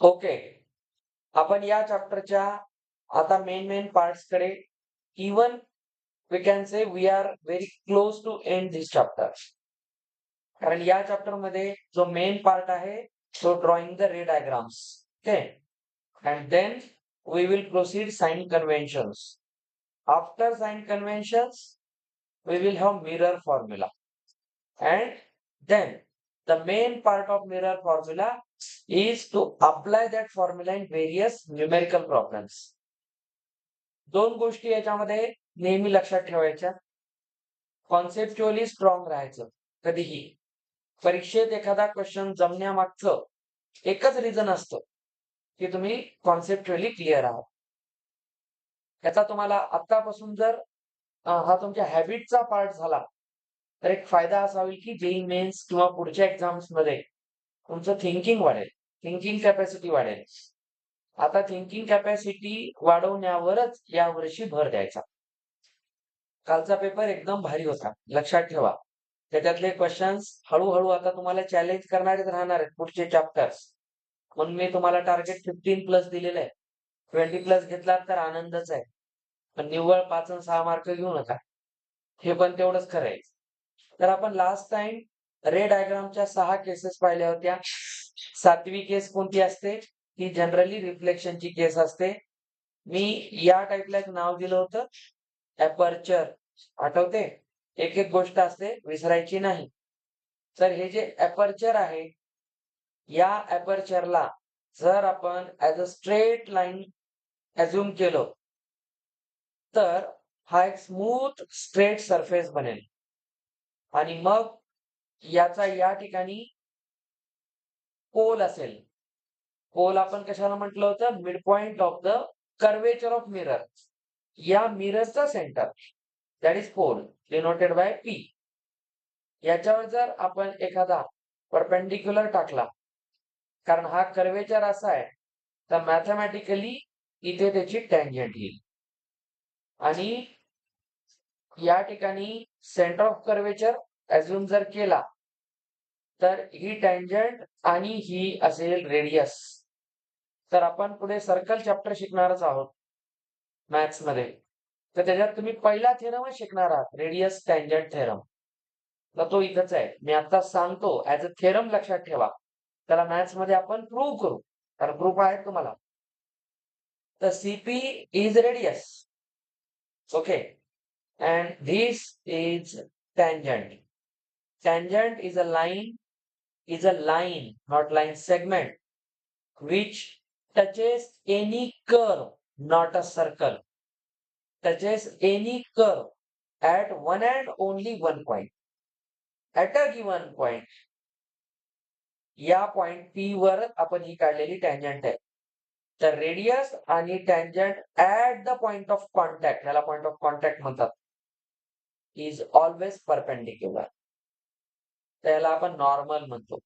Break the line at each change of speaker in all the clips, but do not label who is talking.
Okay. आपण या चॅप्टरच्या आता मेन पार्ट्स कडे even we can say we are very close to end this chapter. कारण या चॅप्टर मध्ये जो मेन पार्ट आहे तो drawing the ray diagrams. Okay. And then we will proceed sign conventions. After sign conventions we will have mirror formula, and then the main part of mirror formula is to apply that formula in various numerical problems. दोन गोष्टी याच्यामध्ये नेहमी लक्षात ठेवायच्या. कॉन्सेप्च्युअली strong राहायचं. कधीही परीक्षेत एखादा क्वेश्चन जमण्यामागचं एकच रिझन असतं की तुम्ही कॉन्सेप्च्युअली क्लिअर आहात. याचा तुम्हाला आतापासून जर हा तुमच्या हॅबिटचा पार्ट झाला तर एक फायदा असा होईल की जेई मेन्स किंवा पुढच्या एक्झाम्स मध्ये तुमचं थिंकिंग वाढेल, थिंकिंग कॅपॅसिटी वाढेल. आता थिंकिंग कॅपॅसिटी वाढवण्यावरच या वर्षी भर द्यायचा. कालचा पेपर एकदम भारी होता, लक्षात ठेवा. त्याच्यातले क्वेश्चन्स हळूहळू आता तुम्हाला चॅलेंज करणारेच राहणार आहेत पुढचे चॅप्टर्स. म्हणून मी तुम्हाला टार्गेट 15+ दिलेलं आहे. 20+ घेतलात तर आनंदच आहे, पण निव्वळ 5 आणि 6 मार्क घेऊ नका. हे पण तेवढंच खरं आहे. तर आपण लास्ट टाइम रे डायग्रामच्या 6 केसेस पाहिल्या होत्या. 7वी केस कोणती असते? ती जनरली रिफ्लेक्शनची केस असते. मी या टाइपला एक नाव दिलं होतं, एपर्चर. आठवते? एक एक गोष्ट असते, विसरायची नाही. तर हे जे एपर्चर आहे, या एपर्चरला जर आपण as a straight line assume केलं तर हा एक स्मूथ स्ट्रेट सरफेस बनेल. आणि मग याचा या ठिकाणी पोल असेल. पोल आपण कशाला म्हटलं होतं? Mid point of the curvature of mirror. या मिररचा centre, that is pole, denoted by P. याच्यावर जर आपण एखादा परपेंडिक्युलर टाकला, कारण हा कर्वेचर असा आहे, तर मॅथमॅटिकली इथे त्याची टँजंट येईल. आणि या ठिकाणी सेंटर ऑफ कर्वेचर अज्युम जर केला तर ही टँजंट आणि ही असेल रेडियस. तर आपण पुढे सर्कल चॅप्टर शिकणारच आहोत मॅथ्स मध्ये. तर त्याच्यात तुम्ही पहिला थेरमच शिकणार आहात, रेडियस टँजंट थेरम. तर तो इथंच आहे, मी आता सांगतो ऍज अ थेरम लक्षात ठेवा. त्याला मॅथ्स मध्ये आपण प्रूव्ह करू, कारण प्रूफ आहे तुम्हाला. तर CP is radius. Okay. and this is tangent. Tangent is a line, not line segment, which touches any curve, not a circle. Touches any curve at one and only one point. At a given point. या point P वर आपण ही काढलेली tangent आहे. तर radius आणि tangent at the point of contact, याला point of contact म्हणतात, is always perpendicular. त्याला आपण नॉर्मल म्हणतो.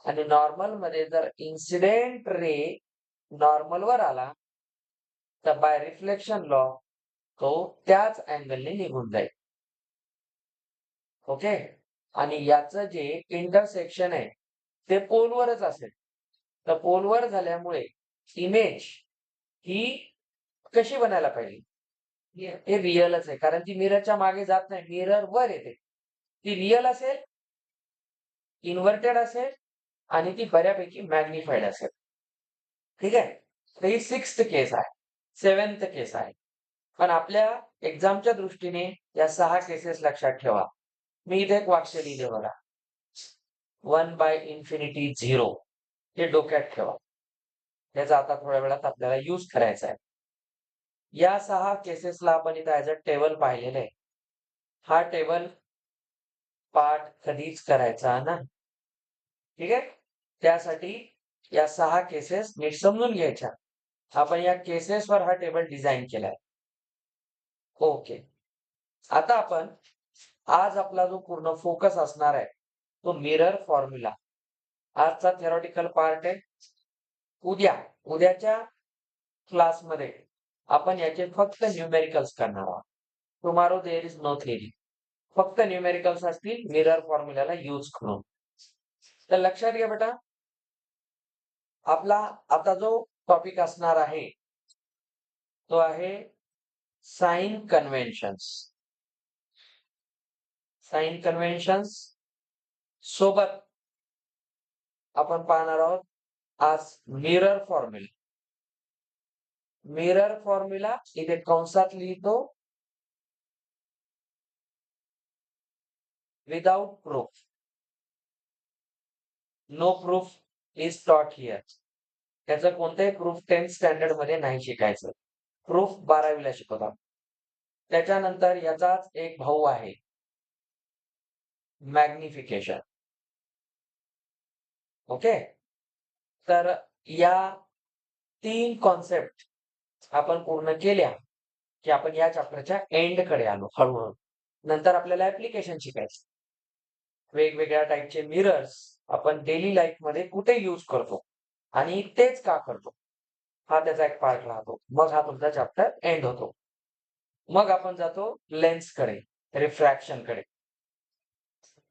आणि नॉर्मल मध्ये जर इन्सिडेंट रे नॉर्मल वर आला तर बाय रिफ्लेक्शन लॉ तो त्याच अँगलने निघून जाईल. ओके. आणि याचं जे इंटरसेक्शन आहे ते पोलवरच असेल. तर पोलवर झाल्यामुळे इमेज ही कशी बनायला पाहिजे? हे रिअलच आहे, कारण ती मिररच्या मागे जात नाही, मिरर वर येते. ती रिअल असेल, इन्व्हर्टेड असेल आणि ती बऱ्यापैकी मॅग्निफाईड असेल. ठीक आहे. तर ही 6th केस आहे. 7th केस आहे. पण आपल्या एक्झामच्या दृष्टीने या 6 केसेस लक्षात ठेवा. मी इथे एक वाक्य लिहिले बघा, 1/∞0. हे डोक्यात ठेवा. त्याचा आता थोड्या वेळात आपल्याला यूज करायचा आहे. या 6 केसेसला आपण इथे ऍज अ टेबल पाहिलेलं आहे. हा टेबल पाठ कधीच करायचा ना. ठीक आहे. त्यासाठी या 6 केसेस नीट समजून घ्यायच्या. आपण या केसेसवर हा टेबल डिझाईन केलाय. ओके. आता आपण आज आपला जो पूर्ण फोकस असणार आहे तो मिरर फॉर्म्युला. आजचा थेरॉटिकल पार्ट आहे. उद्याच्या क्लासमध्ये आपण याचे फक्त न्यूमेरिकल्स करणार आहोत. Tomorrow there is no theory. फक्त न्यूमेरिकल्स असतील मिरर फॉर्म्युलाला यूज करून. तर लक्षात घ्या बेटा, आपला आता जो टॉपिक असणार आहे तो आहे साइन कन्व्हेन्शन्स. साइन कन्व्हेन्शन्स सोबत आपण पाहणार आहोत आज मिरर फॉर्म्युला. मिरर फॉर्म्युला इथे कंसात लिहितो without proof. No proof is taught here. त्याचं कोणतेही प्रूफ 10th स्टँडर्ड मध्ये नाही शिकायचं. प्रूफ 12वीला शिकवतात. त्याच्यानंतर याचाच एक भाऊ आहे मॅग्निफिकेशन. ओके. तर या 3 कॉन्सेप्ट आपण पूर्ण केल्या की आपण या चॅप्टरच्या एंड कडे आलो हळूहळू. नंतर आपल्याला ऍप्लिकेशन शिकायचं. वेगवेगळ्या टाईपचे मिरर्स आपण डेली लाईफ मध्ये कुठे यूज करतो आणि तेच का करतो हा त्याचा एक पार्ट राहतो. मग हा तुमचा चॅप्टर एंड होतो. मग आपण जातो लेन्स कडे, रिफ्रॅक्शन कडे.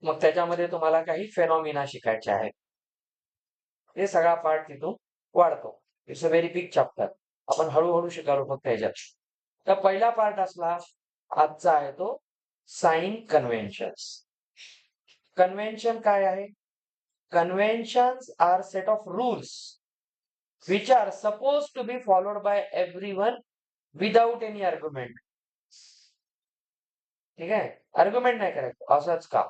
मग त्याच्यामध्ये तुम्हाला काही फेनॉमिना शिकायचे आहेत. हे सगळा पार्ट तिथून वाढतो. It's a very big chapter. आपण हळूहळू शिकालो फक्त याच्यात. तर पहिला पार्ट असला आजचा आहे तो साइन कन्व्हेन्शन्स. कन्व्हेन्शन काय आहे? Conventions are set of rules which are supposed to be followed by everyone without any argument. ठीक आहे. आर्ग्युमेंट नाही करायचं. असंच का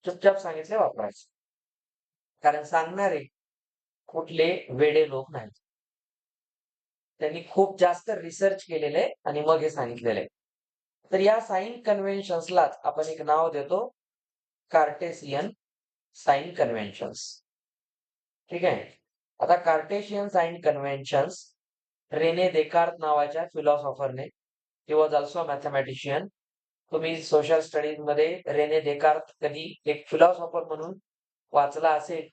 चुपचाप सांगितले वापरायचं. कारण सांगणारे कुठले वेडे लोक नाहीत. त्यांनी खूप जास्त रिसर्च केलेले आणि मग हे सांगितलेले. तर या साइन कन्व्हेन्शन्सलाच आपण एक नाव देतो कार्टेशियन साइन कन्व्हेन्शन्स. ठीक आहे. आता Cartesian sign conventions Rene Descartes नावाच्या फिलॉसॉफरने, ही वॉज ऑल्सो मॅथमॅटिशियन. तुम्ही सोशल स्टडीज मध्ये रेने देकार्त कधी एक फिलॉसॉफर म्हणून वाचला असेल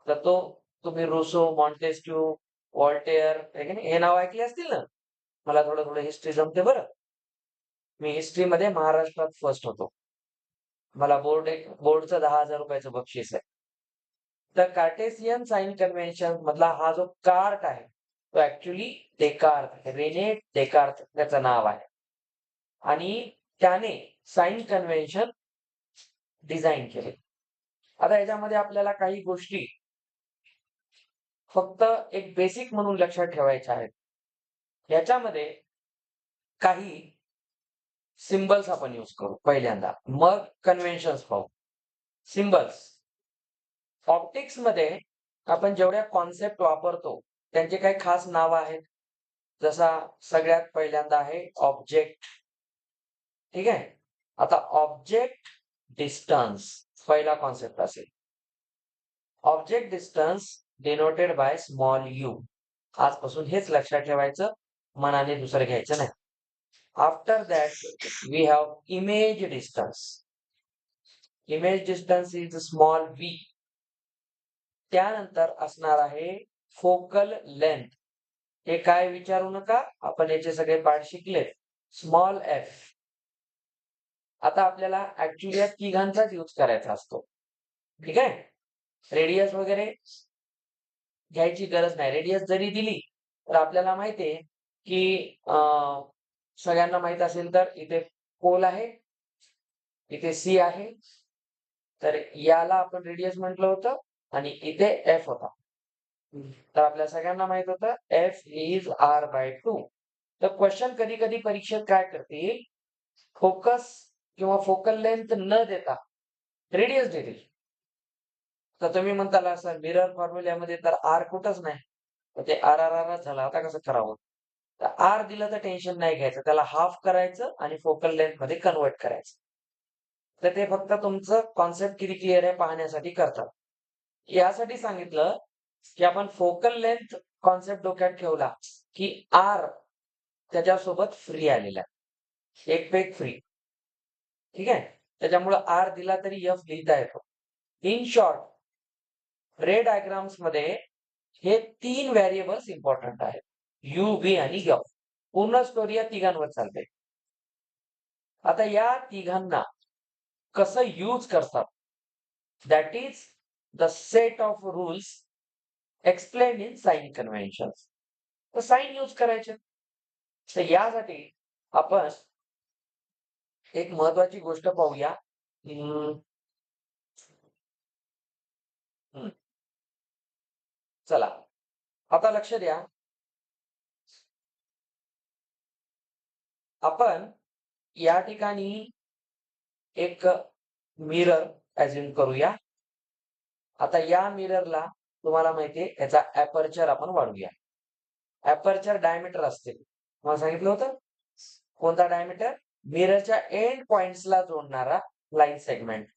तर तो तुम्ही रुसो, मॉन्टेस्क्यू, वॉल्टेअर हे नाव ऐकले असतील ना. मला थोडं थोडं हिस्ट्री जमते बरं. मी हिस्ट्री मध्ये महाराष्ट्रात फर्स्ट होतो. मला बोर्डचं 10,000 रुपयाचं बक्षीस आहे. तर कार्टेशियन साइन कन्व्हेन्शन मधला हा जो कार्ट आहे तो ऍक्च्युली देकार्त, रेने देकार्त त्याचं नाव आहे. आणि त्याने साइन कन्व्हेन्शन डिझाईन केले. आता याच्यामध्ये आपल्याला काही गोष्टी फक्त एक बेसिक म्हणून लक्षात ठेवायच्या आहेत. याच्यामध्ये काही सिम्बल्स आपण यूज करू पहिल्यांदा, मग कन्व्हेन्शन्स पाहू. सिम्बल्स. ऑप्टिक्स मध्ये आपण जेवढ्या कॉन्सेप्ट वापरतो त्यांचे काही खास नाव आहेत. जसा सगळ्यात पहिल्यांदा आहे ऑब्जेक्ट. ठीक आहे. आता ऑब्जेक्ट डिस्टन्स पहिला कॉन्सेप्ट असेल. Object distance denoted by small u. आजपासून हेच लक्षात ठेवायचं, मनाने दुसरं घ्यायचं नाही. After that we have image distance. Image distance is small v. त्यानंतर असणार आहे फोकल लेंथ. हे काय विचारू नका, आपण याचे सगळे पार्ट शिकलेत. Small F. आता आपल्याला ऍक्च्युली या तिघांचाच यूज करायचा असतो. ठीक आहे. रेडियस वगैरे घ्यायची गरज नाही. रेडियस जरी दिली तर आपल्याला माहितीये की सगळ्यांना माहित असेल तर इथे पोल आहे, इथे सी आहे, तर याला आपण रेडियस म्हटलं होतं आणि इथे एफ होता. तर आपल्या सगळ्यांना माहित होतं एफ इज r/2. तर क्वेश्चन कधी कधी परीक्षेत काय करतील, फोकस किंवा फोकल लेंथ न देता रेडियस देतील. तर तुम्ही म्हणताल सर मिरर फॉर्म्युल्यामध्ये तर आर कुठंच नाही, तर ते RRR झालं. आता कसं करावं? तर आर दिलं तर टेन्शन नाही घ्यायचं, त्याला हाफ करायचं आणि फोकल लेंथ मध्ये कन्वर्ट करायचं. तर ते फक्त तुमचं कॉन्सेप्ट किती क्लिअर आहे पाहण्यासाठी करतात. यासाठी सांगितलं की आपण फोकल लेंथ कॉन्सेप्ट डोक्यात ठेवला की आर त्याच्यासोबत फ्री आलेला आहे, एक पेग फ्री. ठीक आहे. त्याच्यामुळे आर दिला तरी एफ लिहिता येतो. इन शॉर्ट रे डायग्राम्स मध्ये हे 3 व्हेरिएबल्स इम्पॉर्टंट आहेत, यू, व्ही आणि एफ. पूर्ण स्टोरी या तिघांवर चालते. आता या तिघांना कसं यूज करतात, that is the set of rules explain in sign convention. तर साइन यूज करायचे. तर यासाठी आपण एक महत्वाची गोष्ट पाहूया. हम्म, हम्म. चला आता लक्ष द्या. आपण या ठिकाणी एक मिरर अज्युम करूया. आता या मिररला तुम्हाला माहितीये याचा अपर्चर आपण वाढवूया. अपर्चर डायमीटर असते, तुम्हाला सांगितलं होतं. कोणता डायमीटर? मिररच्या एंड पॉइंट्सला जोडणारा लाईन सेगमेंट.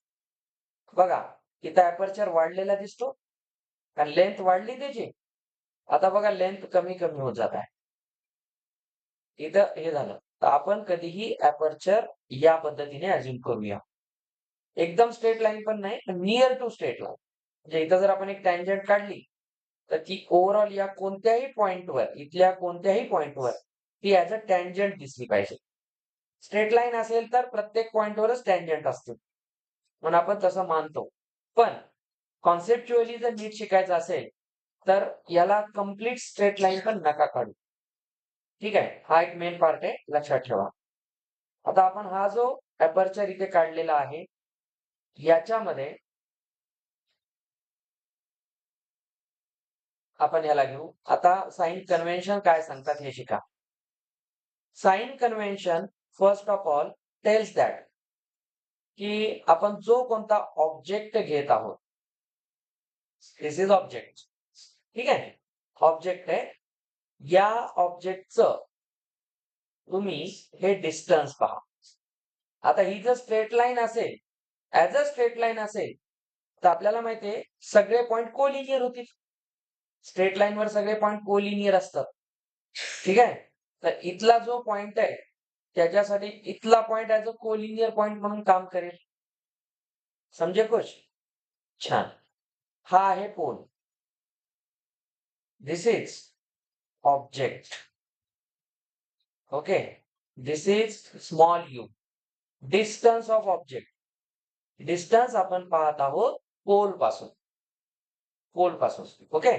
बघा इथं अपर्चर वाढलेला दिसतो आणि लेंथ वाढली त्याची. आता बघा लेंथ कमी कमी होत जात आहे. इथं हे झालं. तर आपण कधीही अपर्चर या पद्धतीने अज्युम करूया. एकदम स्ट्रेट लाईन पण नाही, नियर टू स्ट्रेट लाईन. म्हणजे इथं जर आपण एक टँजंट काढली तर ती ओव्हरऑल या कोणत्याही पॉइंटवर, इथल्या कोणत्याही पॉइंटवर ती ऍज अ टँजंट दिसली पाहिजे. स्ट्रेट लाईन असेल तर प्रत्येक पॉइंटवरच टँजंट असते, म्हणून आपण तसं मानतो. पण कॉन्सेप्च्युअली जर नीट शिकायचं असेल तर याला कम्प्लीट स्ट्रेट लाईन पण नका काढू. ठीक आहे, हा एक मेन पार्ट आहे, लक्षात ठेवा. आता आपण हा जो अपर्चर इथे काढलेला आहे याच्यामध्ये आपण याला घेऊ. आता साइन कन्व्हेन्शन काय सांगतात हे शिका. Sign convention first of all tells that की आपण जो कोणता ऑब्जेक्ट घेत आहोत, दिस इज ऑब्जेक्ट. ठीक आहे, ऑब्जेक्ट आहे. या ऑब्जेक्टचं तुम्ही हे डिस्टन्स पहा. आता ही जर स्ट्रेट लाईन असेल, ऍज अ स्ट्रेट लाईन असेल तर आपल्याला माहितीये सगळे पॉइंट कोलिनियर होतील. स्ट्रेट लाईन वर सगळे पॉइंट कोलिनियर असतात. ठीक आहे, तर इथला जो पॉइंट आहे त्याच्यासाठी इथला point as a collinear point म्हणून काम करेल. समजे कुछ? छान. हा आहे pole. This is object. Okay, this is small u. Distance of object. Distance आपण पाहत आहोत पोल पासून. पोल पासून. ओके,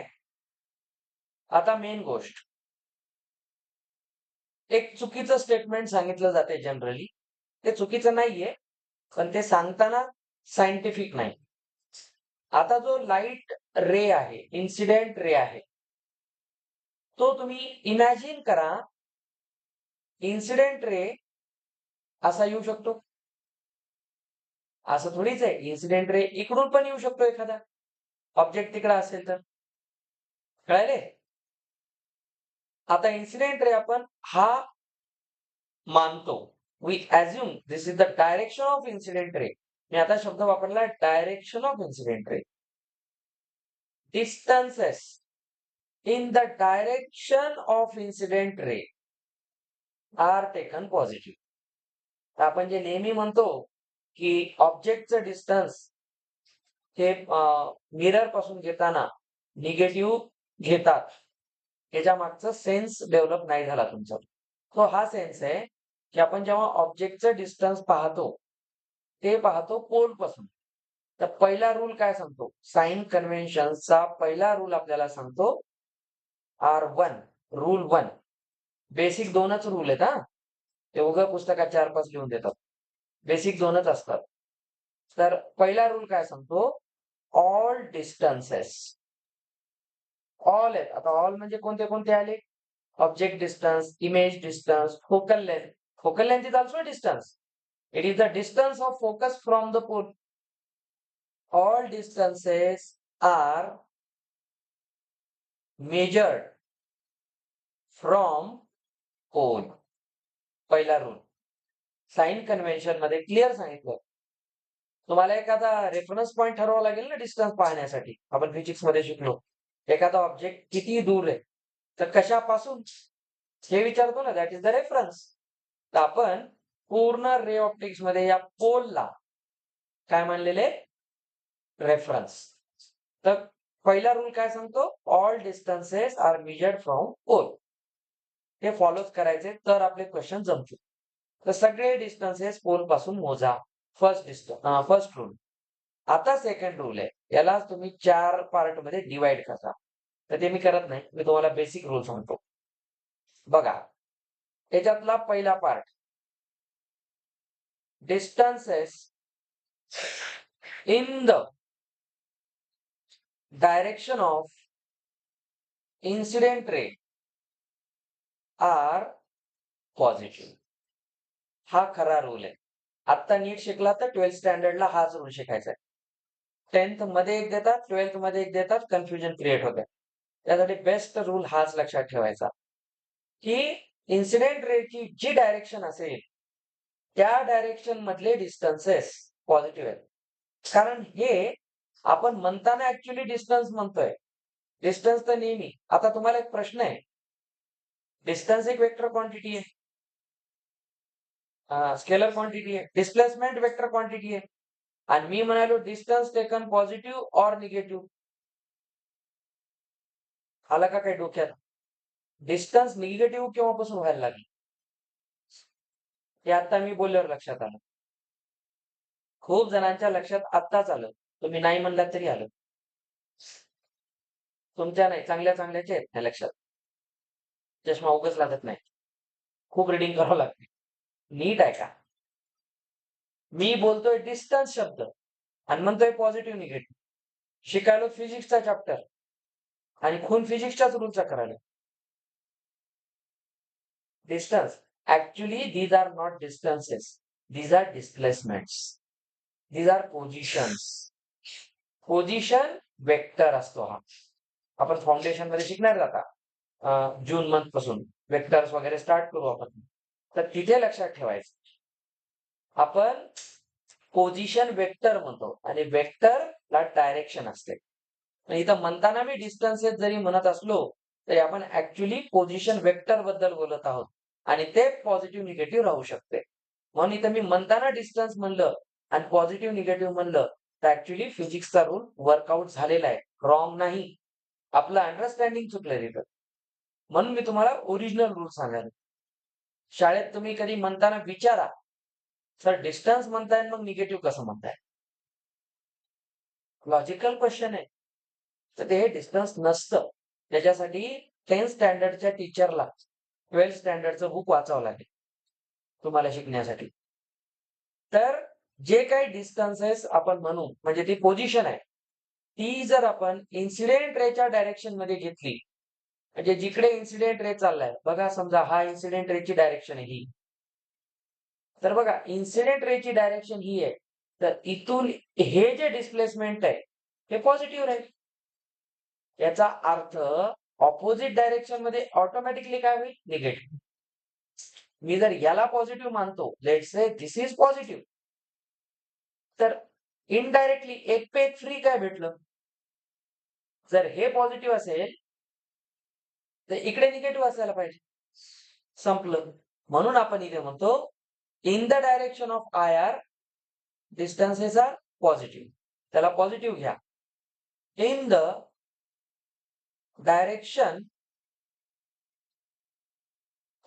आता मेन गोष्ट, एक चुकीचं स्टेटमेंट सांगितलं जाते जनरली. ते चुकीचं नाहीये, पण ते सांगताना सायंटिफिक नाही. आता जो लाईट रे आहे, इन्सिडेंट रे आहे, तो तुम्ही इमॅजिन करा. इन्सिडेंट रे असा येऊ शकतो, असं थोडीच आहे. इन्सिडेंट रे इकडून पण येऊ शकतो, एखादा ऑब्जेक्ट तिकडे असेल तर. कळाले? आता इन्सिडेंट रे आपण हा मानतो. We assume this is the direction of incident ray. मी आता शब्द वापरला, direction of incident ray. Distances in the direction of incident ray are taken positive. आपण जे नेहमी म्हणतो की ऑब्जेक्टचं डिस्टन्स हे मिरर पासून घेताना निगेटिव्ह घेतात, त्याच्या मागचा सेन्स डेव्हलप नाही झाला तुमचा. तो हा सेन्स आहे की आपण जेव्हा ऑब्जेक्टचं डिस्टन्स पाहतो ते पाहतो पोल पासून. तर पहिला रूल काय सांगतो? साइन कन्व्हेन्शनचा पहिला रूल आपल्याला सांगतो R1, रूल 1. बेसिक दोनच रूल आहेत हा, ते उघं पुस्तकात 4-5 लिहून देतात. बेसिक दोनच असतात. तर पहिला रूल काय सांगतो? All distances. ऑल आहेत. आता ऑल म्हणजे कोणते कोणते आले? Object distance, image distance, focal length. Focal length is also distance. It is the distance of focus from the pole. All distances are measured from pole. पहिला rule sign convention मध्ये clear सांगितलं. तुम्हाला एखादा reference point ठरवावा लागेल ना distance पाहण्यासाठी. आपण फिजिक्स मध्ये शिकलो, एखादा ऑब्जेक्ट किती दूर आहे तर कशापासून हे विचारतो ना, दॅट इज द रेफरन्स. तर आपण पूर्ण रे ऑप्टिक्स मध्ये या पोलला काय मानलेले? रेफरन्स. तर पहिला रूल काय सांगतो? All distances are measured from pole. हे फॉलोच करायचे तर आपले क्वेश्चन जमतील. तर सगळे डिस्टन्सेस पोल पासून मोजा. First rule. आता सेकंड रूल आहे, याला तुम्ही 4 पार्ट मध्ये डिवाइड करा. तर ते मी करत नाही. मी तुम्हाला बेसिक रूल सांगतो. बघा, त्याच्यातला पहिला part, distances in the direction of incident ray are positive. हा खरा रूल आहे. आता नीट शिकला तर 12th स्टँडर्डला हाच रूल शिकायचा आहे. 10th मध्ये एक देतात, 12th मध्ये एक देतात, कन्फ्युजन क्रिएट होते. त्यासाठी बेस्ट रूल हाच लक्षात ठेवायचा की इन्सिडेंट रेची जी डायरेक्शन असेल त्या डायरेक्शन मधले डिस्टन्सेस पॉझिटिव्ह आहेत. कारण हे आपण म्हणताना ऍक्च्युली डिस्टन्स म्हणतोय. डिस्टन्स तर नेहमी. आता तुम्हाला एक प्रश्न आहे, डिस्टन्स एक वेक्टर क्वांटिटी आहे, स्केलर क्वांटिटी आहे, डिस्प्लेसमेंट वेक्टर क्वांटिटी आहे, आणि मी म्हणालो distance taken positive or negative. आला का काही डोक्यात? डिस्टन्स निगेटिव्ह केव्हापासून व्हायला लागली हे आता मी बोलल्यावर लक्षात आलं. खूप जणांच्या लक्षात आत्ताच आलं. तुम्ही नाही म्हणलात तरी आलं. तुमच्या नाही, चांगल्या चांगल्याचे आहेत त्या लक्षात. चष्मा उगाच लागत नाही. खूप रिडिंग करावं लागते. नीट आहे का? मी बोलतोय डिस्टन्स शब्द आणि म्हणतोय पॉझिटिव्ह निगेटिव्ह. शिकायलो फिजिक्सचा चॅप्टर आणि खून फिजिक्सच्याच रूलचा करायला. Distance actually these are not distances, these are displacements, these are positions. Position vector असतो हा. आपण फाउंडेशन मध्ये शिकणार आता जून मंथ पासून वेक्टर्स वगैरे स्टार्ट करू आपण. तर तिथे लक्षात ठेवायचं, आपण पोझिशन वेक्टर म्हणतो आणि वेक्टरला डायरेक्शन असते. इथं म्हणताना मी डिस्टन्सेस जरी म्हणत असलो तरी आपण ऍक्च्युली पोझिशन वेक्टर बद्दल बोलत आहोत आणि ते पॉझिटिव्ह निगेटिव्ह राहू शकते. म्हणून इथं मी म्हणताना डिस्टन्स म्हणलं आणि पॉझिटिव्ह निगेटिव्ह म्हणलं तर ऍक्च्युली फिजिक्सचा रूल वर्कआउट झालेला आहे, रॉंग नाही. आपलं अंडरस्टँडिंग चुकलं तिथं. म्हणून मी तुम्हाला ओरिजिनल रूल सांगायला. शाळेत तुम्ही कधी म्हणताना विचारा, सर डिस्टन्स म्हणताय मग निगेटिव्ह कसं म्हणताय? लॉजिकल क्वेश्चन आहे. तर ते डिस्टन्स नसतं. त्याच्यासाठी 10th स्टँडर्डच्या टीचरला 12th स्टँडर्डचं बुक वाचावं लागेल तुम्हाला शिकण्यासाठी. तर जे काही डिस्टन्सेस आपण म्हणू म्हणजे ती पोझिशन आहे, ती जर आपण इन्सिडेंट रेच्या डायरेक्शन मध्ये घेतली, म्हणजे जिकडे इन्सिडेंट रे चाललाय, बघा समजा हा इन्सिडेंट रेची डायरेक्शन आहे ही. तर बघा इन्सिडेंट रेची डायरेक्शन ही आहे, तर इथून हे जे डिस्प्लेसमेंट आहे हे पॉझिटिव्ह राहील. याचा अर्थ ऑपोजिट डायरेक्शन मध्ये ऑटोमॅटिकली काय होईल? निगेटिव्ह. मी जर याला पॉझिटिव्ह मानतो, let's say this is positive, तर इनडायरेक्टली एक पे एक फ्री काय भेटलं? जर हे पॉझिटिव्ह असेल तर इकडे निगेटिव्ह असायला पाहिजे. संपलं. म्हणून आपण इथे म्हणतो in the direction of I R distances are positive. त्याला पॉझिटिव्ह घ्या. In the direction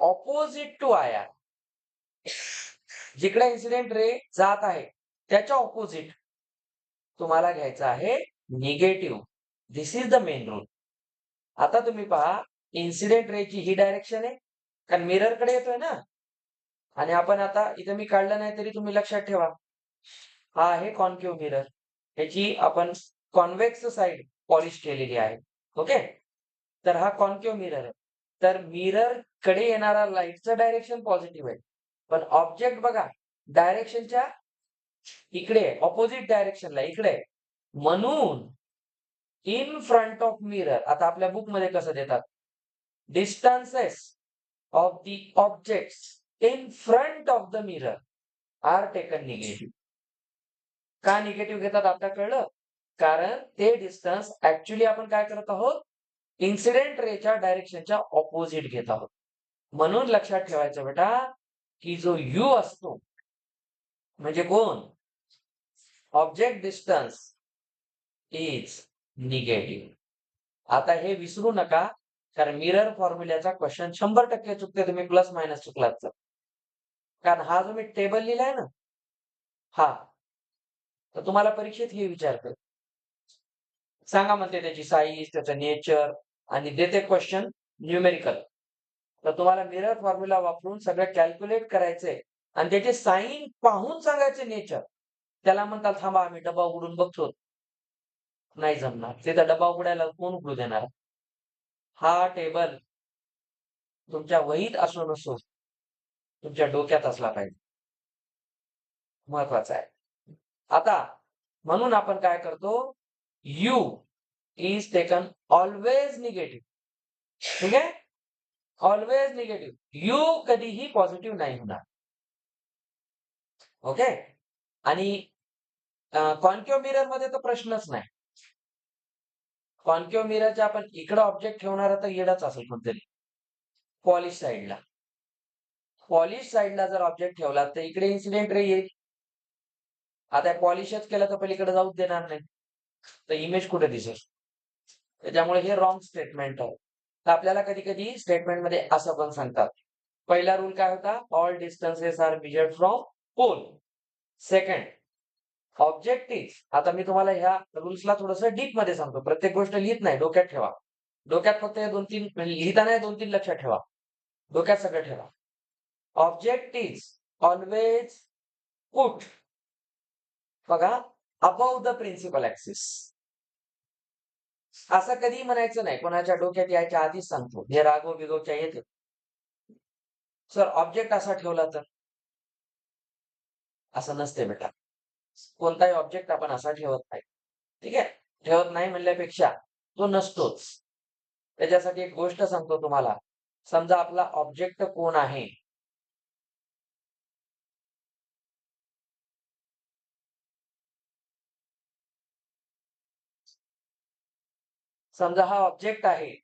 opposite to I R, जिकडे इन्सिडेंट रे जात आहे त्याच्या ऑपोजिट तुम्हाला घ्यायचं आहे negative. This is the main rule. आता तुम्ही पहा, इन्सिडेंट रेची ही डायरेक्शन आहे, कारण मिरर कडे येतोय ना. आणि आपण आता इथे मी काढलं नाही तरी तुम्ही लक्षात ठेवा, हा आहे कॉन्केव्ह मिरर. याची आपण कॉन्व्हेक्स साइड पॉलिश केलेली आहे. ओके, तर हा कॉन्केव्ह मिरर आहे. तर मिरर कडे येणारा लाईटचं डायरेक्शन पॉझिटिव्ह आहे, पण ऑब्जेक्ट बघा डायरेक्शनच्या इकडे, ऑपोजिट डायरेक्शनला इकडे. म्हणून इन फ्रंट ऑफ मिरर, आता आपल्या बुक मध्ये कसं देतात, distances of the objects in front of the mirror are taken negative. का निगेटिव्ह घेतात आता कळलं? कारण ते डिस्टन्स ऍक्च्युली आपण काय करत आहोत, इन्सिडेंट रेच्या डायरेक्शनच्या ऑपोजिट घेत आहोत. म्हणून लक्षात ठेवायचं बेटा की जो यू असतो म्हणजे कोण, ऑब्जेक्ट डिस्टन्स इज निगेटिव्ह. आता हे विसरू नका, कारण मिरर फॉर्म्युल्याचा क्वेश्चन 100% चुकते तुम्ही प्लस मायनस चुकलात तर. कारण हा जो मी टेबल लिहिलाय ना, हा तर तुम्हाला परीक्षेत हे विचारतं, सांगा म्हणते त्याची साईज, त्याचं नेचर, आणि देते क्वेश्चन न्यूमेरिकल, तर तुम्हाला मिरर फॉर्म्युला वापरून सगळं कॅल्क्युलेट करायचंय आणि त्याचे साईन पाहून सांगायचे नेचर. त्याला म्हणतात थांबा आम्ही डबा उघडून बघतो. नाही जमणार. तिथं डबा उघडायला कोण उघडू देणार? हा टेबल तुमच्या वहीत असो नसो, तुमच्या डोक्यात असला पाहिजे. महत्वाचं आहे. आता म्हणून आपण काय करतो, you is taken always negative. ठीक आहे, ऑलवेज निगेटिव्ह. यू कधीही पॉझिटिव्ह नाही होणार. ओके. आणि कॉन्केव्ह मिरर मध्ये तर प्रश्नच नाही. कॉन्केव्ह मिररच्या आपण इकडे ऑब्जेक्ट ठेवणार तर येडच असेल कोणतरी. पॉलिश साईडला, पॉलिश साईडला जर ऑब्जेक्ट ठेवला तर इकडे इन्सिडेंट रे येईल. आता पॉलिशच केलं तर पलीकडे जाऊच देणार नाही, तर इमेज कुठे दिसेल? त्याच्यामुळे हे रॉंग स्टेटमेंट आहे. तर आपल्याला कधी कधी स्टेटमेंट मध्ये असं पण सांगतात. पहिला रूल काय होता, all distances are measured from pole. Second, objective. आता मी तुम्हाला ह्या रूल्सला थोडस डीप मध्ये सांगतो. प्रत्येक गोष्ट लिहित नाही, डोक्यात ठेवा. डोक्यात फक्त हे 2-3 लिहिताना 2-3 लक्षात ठेवा. डोक्यात सगळं ठेवा. ऑब्जेक्टिव्ह ऑलवेज पुट, बघा, अबव द प्रिन्सिपल ऍक्सिस. असं कधी म्हणायचं नाही. कोणाच्या डोक्यात यायच्या आधीच सांगतो, हे रागो बिगोच्या येते. सर ऑब्जेक्ट असा ठेवला तर असं नसते बेटा. कोणताही ऑब्जेक्ट आपण असा ठेवत नाही. ठीक आहे, ठेवत नाही म्हणल्यापेक्षा तो नसतोच. त्याच्यासाठी एक गोष्ट सांगतो तुम्हाला. समजा आपला ऑब्जेक्ट कोण आहे, समजा हा ऑब्जेक्ट आहे,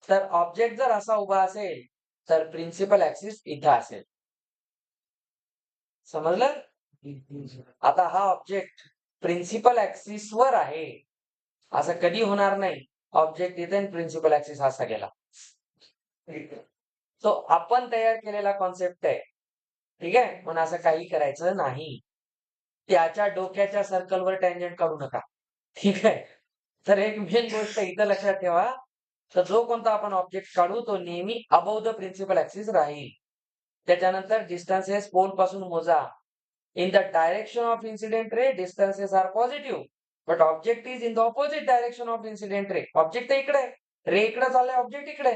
तर ऑब्जेक्ट जर असा उभा असेल तर प्रिन्सिपल ऍक्सिस इथं असेल. समजलं? आता हा ऑब्जेक्ट प्रिन्सिपल ऍक्सिस वर आहे, असं कधी होणार नाही. ऑब्जेक्ट इथे आणि प्रिन्सिपल ऍक्सिस असा गेला. तो आपण तयार केलेला कॉन्सेप्ट आहे. ठीक आहे, पण असं काही करायचं नाही. त्याच्या डोक्याच्या सर्कलवर टँजंट काढू नका. ठीक आहे, तर एक मेन गोष्ट इथं लक्षात ठेवा, तर जो कोणता आपण ऑब्जेक्ट काढू तो नेहमी अबव द प्रिन्सिपल ऍक्सिस राहील. त्याच्यानंतर डिस्टन्सेस पोल पासून मोजा. In the direction of incident ray distances are positive, but object is in the opposite direction of incident ray. Object इकडे, रे इकडे चाललाय, ऑब्जेक्ट इकडे,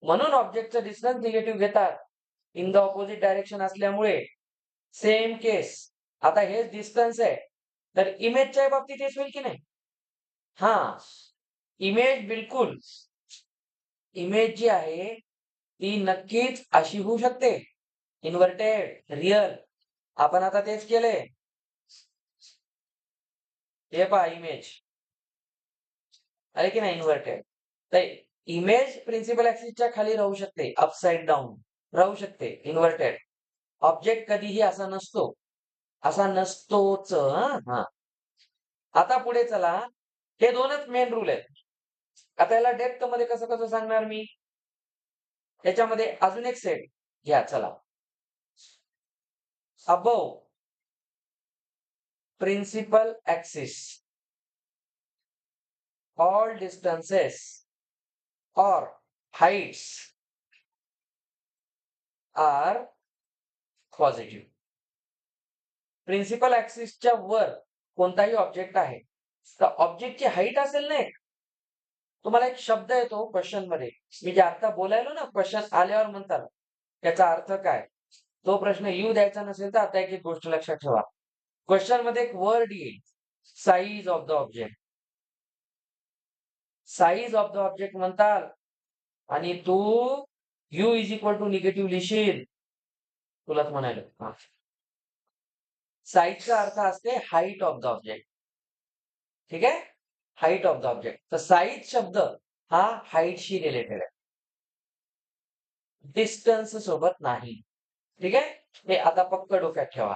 म्हणून ऑब्जेक्टचं डिस्टन्स निगेटिव्ह घेतात. इन द ऑपोजिट डायरेक्शन असल्यामुळे सेम केस. आता हेच डिस्टन्स आहे, तर इमेजच्या बाबतीत हेच होईल की नाही? हा, इमेज बिलकुल, इमेज जी आहे ती नक्कीच अशी होऊ शकते, इन्व्हर्टेड, रिअल. आपण आता तेच केलंय. हे पहा इमेज आहे की नाही इन्व्हर्टेड. तर इमेज प्रिन्सिपल ऍक्सिसच्या खाली राहू शकते, अपसाइड डाऊन राहू शकते, इन्व्हर्टेड. ऑब्जेक्ट कधीही असा नसतो, असा नसतोच. हा, आता पुढे चला. हे दोनच मेन रूल आहेत. आता याला डेप्थ मध्ये कसं कसं सांगणार मी, याच्यामध्ये अजून एक सेट घ्या. चला, above principal axis all distances or heights are positive. Principal ऍक्सिसच्या वर कोणताही ऑब्जेक्ट आहे, तर ऑब्जेक्टची हाईट असेल ना, तुम्हाला एक शब्द येतो क्वेश्चन मध्ये, मी जे आता बोलायलो ना, क्वेश्चन आल्यावर म्हणतात त्याचा अर्थ काय. तो प्रश्न येऊ द्यायचा नसेल तर आता एक एक गोष्ट लक्षात ठेवा. क्वेश्चन मध्ये एक वर्ड येईल, size of the object. Size of the object म्हणतात आणि तू u is equal to negative लिहिशील. तुलाच म्हणायला, साईजचा अर्थ असते हाईट ऑफ द ऑब्जेक्ट. ठीक आहे, हाईट ऑफ द ऑब्जेक्ट. तर साईज शब्द हा हाईटशी रिलेटेड आहे, डिस्टन्स सोबत नाही. ठीक आहे, हे आता पक्क डोक्यात ठेवा.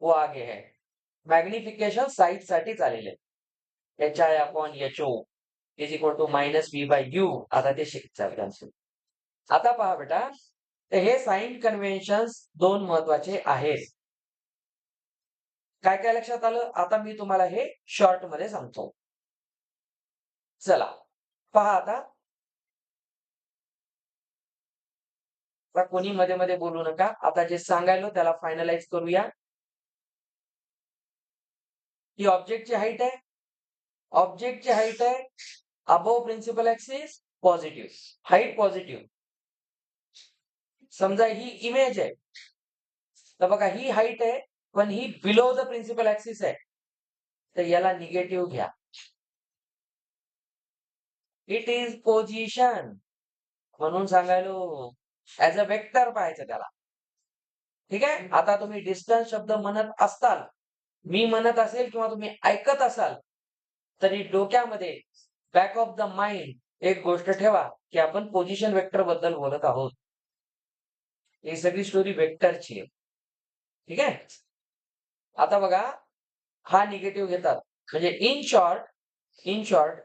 वो आगे है, मॅग्निफिकेशन साईज साठी आलेले. HI upon HO is equal to -V by U. आता ते शिकतात. आता पहा बेटा, तर हे साइन कन्व्हेन्शन दोन महत्वाचे आहेत. काय काय लक्षात आलं, आता मी तुम्हाला हे शॉर्ट मध्ये सांगतो. चला पहा आता कोणी मध्ये मध्ये बोलू नका. आता जे सांगायलो त्याला फायनलाइज करूया. ही ऑब्जेक्टची हाईट आहे. ऑब्जेक्टची हाईट आहे above principal axis positive, height positive. समजा ही इमेज आहे, तर बघा ही हाईट आहे पण ही बिलो द प्रिन्सिपल ऍक्सिस आहे, तर याला निगेटिव्ह घ्या. इट इज पोझिशन म्हणून सांगायलो ऍज अ वेक्टर पाहायचं त्याला. ठीक आहे. आता तुम्ही डिस्टन्स शब्द म्हणत असताल, मी म्हणत असेल किंवा तुम्ही ऐकत असाल, तरी डोक्यामध्ये बॅक ऑफ द माइंड एक गोष्ट ठेवा की आपण पोझिशन वेक्टर बद्दल बोलत आहोत. ही सगळी स्टोरी वेक्टरची आहे. ठीक आहे. आता बघा हा निगेटिव्ह घेतात म्हणजे इन शॉर्ट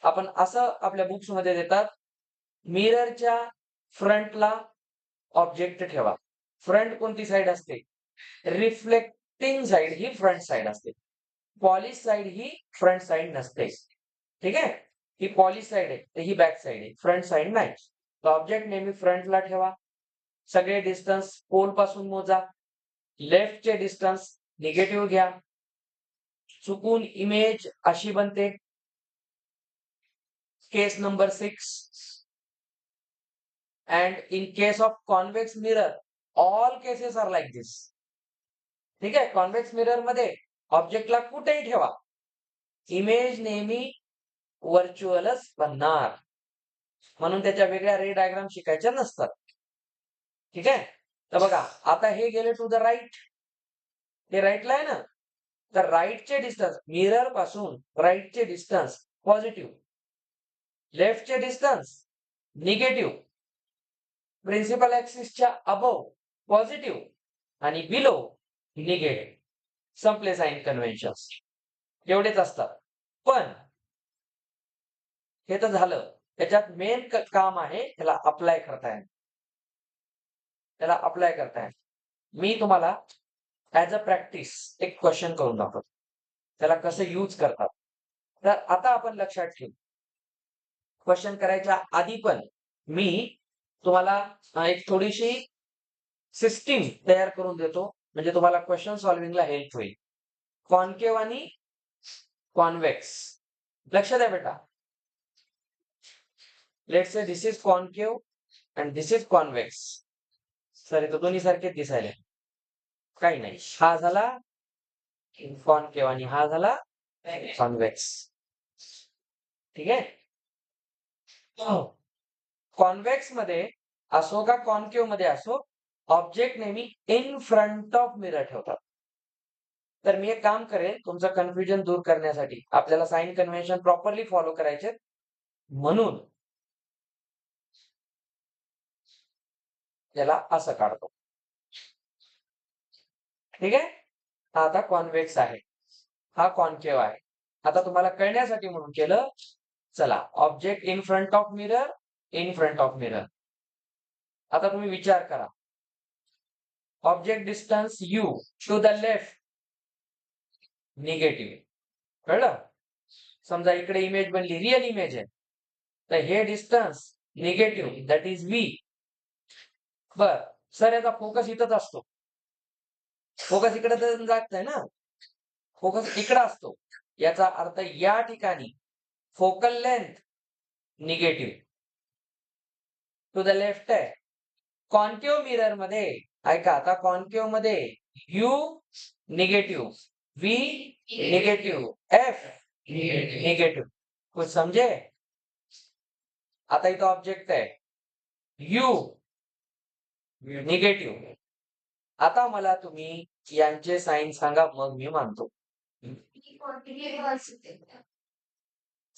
आपण असं आपल्या बुक्स मध्ये देतात, मिररच्या फ्रंटला ऑब्जेक्ट ठेवा. फ्रंट कोणती साइड असते? रिफ्लेक्टिंग साइड ही फ्रंट साइड असते. पॉलिश साइड ही फ्रंट साइड नसते. ठीक आहे. ही पॉलिश साइड आहे तर ही बॅक साइड आहे, फ्रंट साइड नाही. तर ऑब्जेक्ट नेहमी फ्रंटला ठेवा. सगळे डिस्टन्स पोल पासून मोजा. लेफ्टचे डिस्टन्स निगेटिव्ह घ्या. चुकून इमेज अशी बनते. केस number 6. and in case of convex mirror all cases are like this. ठीक आहे. कॉन्व्हेक्स मिरर मध्ये ऑब्जेक्टला कुठेही ठेवा, इमेज नेहमी व्हर्च्युअलच बनणार. म्हणून त्याच्या वेगळ्या रे डायग्राम शिकायच्या नसतात. ठीक आहे. तर बघा आता हे गेले टू द राईट. हे राईटला आहे ना, तर राईटचे डिस्टन्स मिरर पासून राईटचे डिस्टन्स पॉझिटिव्ह, लेफ्टचे डिस्टन्स निगेटिव्ह, प्रिन्सिपल ऍक्सिसच्या अबव पॉझिटिव्ह आणि बिलो निगेटिव्ह. संपले साइन कन्व्हेन्शन्स. एवढेच असतात. पण हे तर झालं. त्याच्यात मेन काम आहे त्याला अप्लाय करताय. मी तुम्हाला ऍज अ प्रॅक्टिस एक क्वेश्चन करून दाखवतो, त्याला कसं यूज करतात. तर आता आपण लक्षात ठेवू, क्वेश्चन करायच्या आधी पण मी तुम्हाला एक थोडीशी सिस्टीम तयार करून देतो, म्हणजे तुम्हाला क्वेश्चन सॉल्व्हिंगला हेल्प होईल. कॉन्केव्ह आणि कॉन्व्हेक्स. लक्ष द्या बेटा. Let's say this is concave and this is convex. Sir इथं दोन्ही सारखेच दिसायले, काही नाही. हा झाला कॉन्केव्ह आणि हा झाला कॉन्व्हेक्स. ठीक आहे. कॉन्व्हेक्स मध्ये असो का कॉन्केव्ह मध्ये असो, ऑब्जेक्ट नेहमी इन फ्रंट ऑफ मिरर ठेवतात. तर मी एक काम करेन तुमचं कन्फ्युजन दूर करण्यासाठी, आपल्याला साइन कन्व्हेन्शन प्रॉपरली फॉलो करायचे म्हणून त्याला असं काढतो. ठीक आहे. हा आता कॉन्व्हेक्स आहे, हा कॉन्केव्ह आहे. आता तुम्हाला कळण्यासाठी म्हणून केलं. चला, object in front of mirror, in front of mirror. आता तुम्ही विचार करा, object distance u to the left negative. कळलं? समजा इकडे इमेज बनली, रिअल इमेज आहे, तर हे distance negative that is V. बर सर याचा फोकस इथंच असतो. फोकस इकडे तर जात नाही ना, फोकस इकडे असतो. याचा अर्थ या ठिकाणी focal length negative to the left आहे. कॉन्केव्ह मिरर मध्ये ऐका, आता कॉन्केव्ह मध्ये you negative, V negative, F negative. कुछ समझे? आता इथं ऑब्जेक्ट आहे यू निगेटिव्ह. आता मला तुम्ही यांचे साइन सांगा, मग मी मानतो.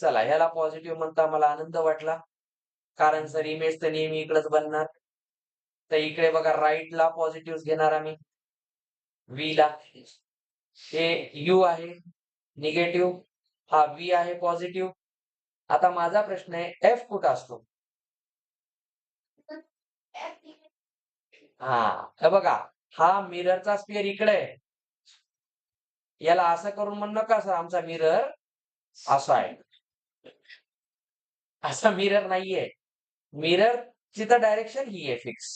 चला, ह्याला पॉझिटिव्ह म्हणता मला आनंद वाटला, कारण सर इमेज तर नेहमी इकडेच बनणार. तर इकडे बघा राईटला पॉझिटिव्ह घेणार आम्ही, व्ही ला. हे यू आहे निगेटिव्ह, हा व्ही आहे पॉझिटिव्ह. आता माझा प्रश्न आहे एफ कुठं असतो? हा, हे बघा हा मिररचा स्पिअर इकडे आहे. याला असं करून म्हण नका सर आमचा मिरर असा आहे. असा मिरर नाहीये. मिररची तर डायरेक्शन ही आहे फिक्स.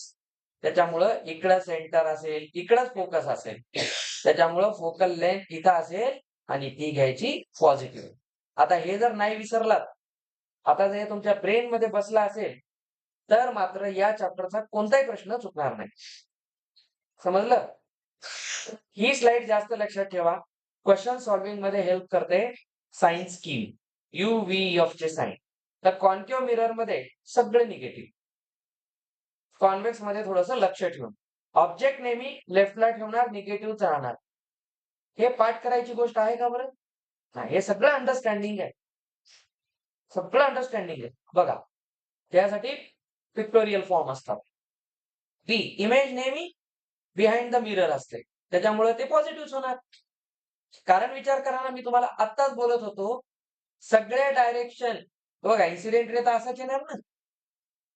त्याच्यामुळं इकडं सेंटर असेल, इकडंच फोकस असेल. त्याच्यामुळं फोकल लेंथ इथं असेल आणि ती घ्यायची पॉझिटिव्ह. आता हे जर नाही विसरलात, आता जर हे तुमच्या ब्रेन मध्ये बसला असेल, तर मात्र या चॅप्टरचा कोणताही प्रश्न चुकणार नाही. समजलं? ही स्लाइड जास्त लक्षात ठेवा. क्वेश्चन सॉल्व्हिंग मध्ये हेल्प करते साइन स्कीम, UVF चे साइन. तर कॉन्केव्ह मिरर मध्ये सगळे निगेटिव्ह, कॉन्व्हेक्स मध्ये थोडंसं लक्ष ठेवून. ऑब्जेक्ट नेहमी लेफ्टला ठेवणार, निगेटिव्ह राहणार. हे पाठ करायची गोष्ट आहे का बरं? हे सगळं अंडरस्टँडिंग आहे. सगळं अंडरस्टँडिंग आहे. बघा, त्यासाठी पिक्टोरियल फॉर्म असतात. बी, इमेज नेहमी बिहाइंड द मिरर असते, त्याच्यामुळे ते पॉझिटिव्ह होणार. कारण विचार करा ना, मी तुम्हाला आत्ताच बोलत होतो, सगळ्या डायरेक्शन बघा, इन्सिडेंट रे तर असाच येणार ना.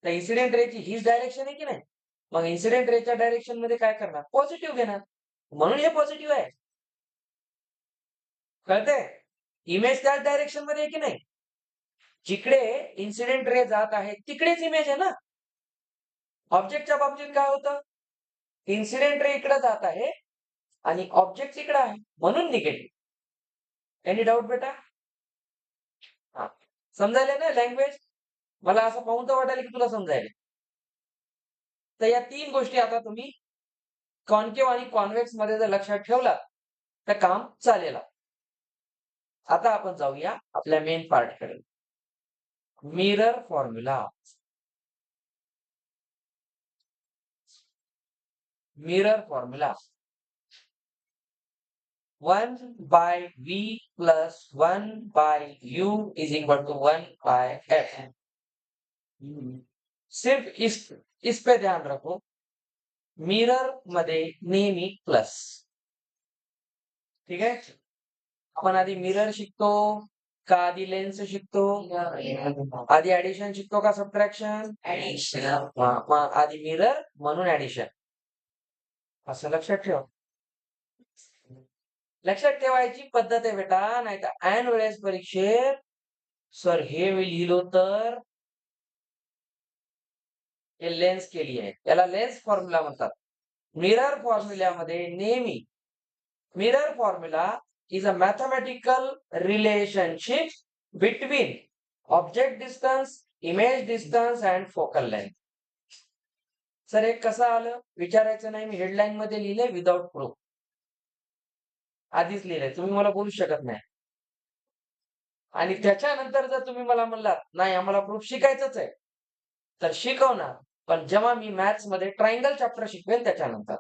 तर इन्सिडेंट रेची हीच डायरेक्शन आहे की नाही? मग इन्सिडेंट रेच्या डायरेक्शन मध्ये काय करणार? पॉझिटिव्ह घेणार. म्हणून हे पॉझिटिव्ह आहे. कळतंय? इमेज त्याच डायरेक्शन मध्ये आहे की नाही? जिकडे इन्सिडेंट रे जात आहे तिकडेच इमेज आहे ना. ऑब्जेक्टच्या बाबतीत काय होतं? इन्सिडेंट रे इकडे जात आहे आणि ऑब्जेक्ट इकडे आहे, म्हणून निगेटिव्ह. एनी डाऊट बेटा? समजायला ना लँग्वेज? मला असं पाहून तर वाटायला की तुला समजायला. तर या 3 गोष्टी आता तुम्ही कॉन्केव्ह आणि कॉन्व्हेक्स मध्ये जर लक्षात ठेवलात, तर काम चालेल. आता आपण जाऊया आपल्या मेन पार्टकडे. Mirror formula. Mirror formula 1 by V plus 1 by U is equal to 1 by F. सिर्फ इस पे ध्यान रखो, मिरर मध्ये नेहमी प्लस. ठीक आहे? आपण आधी मिरर शिकतो का आधी लेन्स शिकतो? आधी ऍडिशन शिकतो का सबट्रॅक्शन? ऍडिशन. आधी मिरर म्हणून ऍडिशन. असं लक्षात ठेवा. लक्षात ठेवायची पद्धत आहे बेटा, नाही तर ऐन वेळेस परीक्षेत सर हे लिहिलो तर हे लेन्स केली आहे, याला लेन्स फॉर्म्युला म्हणतात. मिरर फॉर्म्युल्यामध्ये नेहमी mirror formula is a mathematical relationship between object distance, image distance and focal length. Sir हे कसं आलं विचारायचं नाही, मी हेडलाईन मध्ये लिहिले विदाउट प्रूफ. आधीच लिहिलंय, तुम्ही मला बोलू शकत नाही. आणि त्याच्यानंतर जर तुम्ही मला म्हणलात नाही आम्हाला प्रूफ शिकायचंच आहे, तर शिकवणार, पण जेव्हा मी मॅथ्स मध्ये ट्रायंगल चॅप्टर शिकवेल त्याच्यानंतर.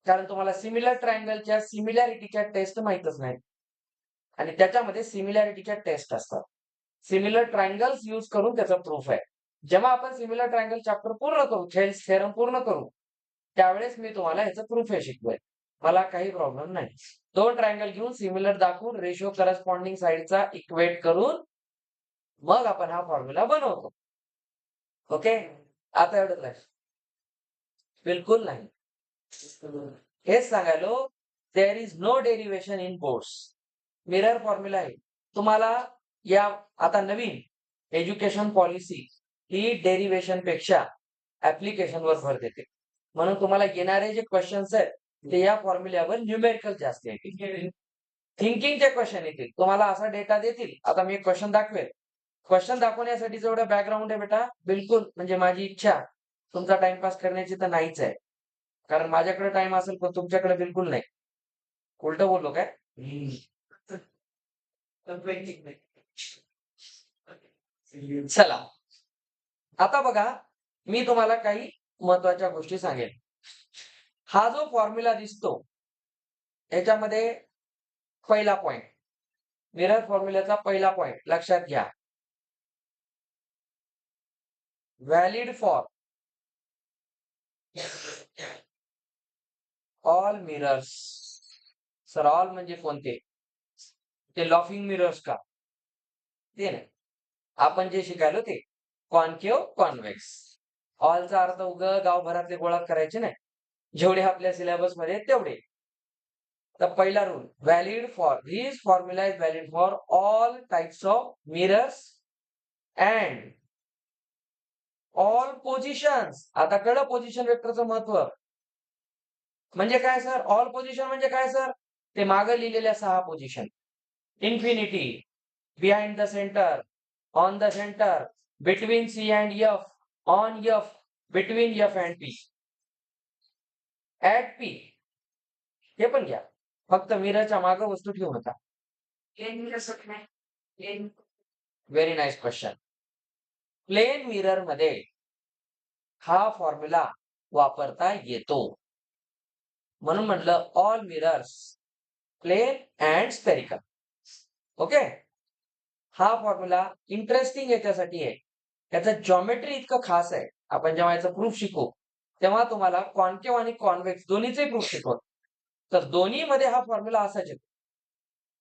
कारण तुम्हाला सिमिलर ट्रायंगलच्या सिमिलॅरिटीच्या टेस्ट माहितच नाही, आणि त्याच्यामध्ये सिमिलॅरिटीच्या टेस्ट असतात. सिमिलर ट्रायंगल्स यूज करून त्याचा प्रूफ आहे. जेव्हा आपण सिमिलर ट्रायंगल चॅप्टर पूर्ण करू, थेल्स थेरम पूर्ण करू, त्यावेळेस मी तुम्हाला ह्याचं प्रूफ हे शिकवेल. मला काही प्रॉब्लेम नाही. 2 ट्रायंगल घेऊन सिमिलर दाखवून रेशो करस्पॉन्डिंग साइडचा इक्वेट करून मग आपण हा फॉर्म्युला बनवतो. ओके, आता एवढंच लक्ष. बिलकुल नाही. हेच सांगायलो, there is no derivation in boards. Mirror formula आहे. तुम्हाला या आता नवीन एज्युकेशन पॉलिसी ही डेरिव्हेशन पेक्षा ऍप्लिकेशनवर भर देते. म्हणून तुम्हाला येणारे जे क्वेश्चन्स आहेत ते या फॉर्म्युल्यावर न्यूमेरिकल जास्त येतील. थिंकिंगचे क्वेश्चन येतील. तुम्हाला असा डेटा देतील. आता मी एक क्वेश्चन दाखवेल. क्वेश्चन दाखवण्यासाठी जेवढं बॅकग्राऊंड आहे बेटा, बिलकुल म्हणजे माझी इच्छा तुमचा टाइमपास करण्याची तर नाहीच आहे. कारण माझ्याकडे टाइम असेल पण तुमच्याकडे बिलकुल नाही. उलट बोललो काय? चला, आता बघा, मी तुम्हाला काही महत्वाच्या गोष्टी सांगेन. हा जो फॉर्म्युला दिसतो याच्यामध्ये पहिला पॉइंट, मिरर फॉर्म्युल्याचा पहिला पॉइंट लक्षात घ्या. Valid for all mirrors. Sir all म्हणजे कोणते? ते लॉफिंग मिरर्स का? ते नाही. आपण जे शिकायलो ते कॉन्केव्ह कॉन्व्हेक्स. ऑलचा अर्थ गावभरातले गोळा करायचे नाही, जेवढे आपल्या सिलेबस मध्ये तेवढे. तर पहिला rule valid for this formula is valid for all types of mirrors and all positions. आता कळलं पोझिशन वेक्टरचं महत्व म्हणजे काय सर? ऑल पोझिशन म्हणजे काय सर? ते मागे लिहिलेल्या 6 position. Infinity, behind the centre, on the centre, between C and F, on F, between F and P, at P. हे पण घ्या. फक्त मिररच्या मागे वस्तू ठेवू नका. Very nice question. Plane mirror मध्ये हा फॉर्म्युला वापरता येतो. म्हणून म्हटलं all mirrors plane and spherical. Okay. हा फॉर्म्युला इंटरेस्टिंग याच्यासाठी आहे, याचं जॉमेट्री इतकं खास आहे. आपण जेव्हा याचं प्रूफ शिकू तेव्हा तुम्हाला कॉन्केव्ह आणि कॉन्व्हेक्स दोन्हीचे प्रूफ शिकवतो. तर दोन्हीमध्ये हा फॉर्म्युला असाच येतो.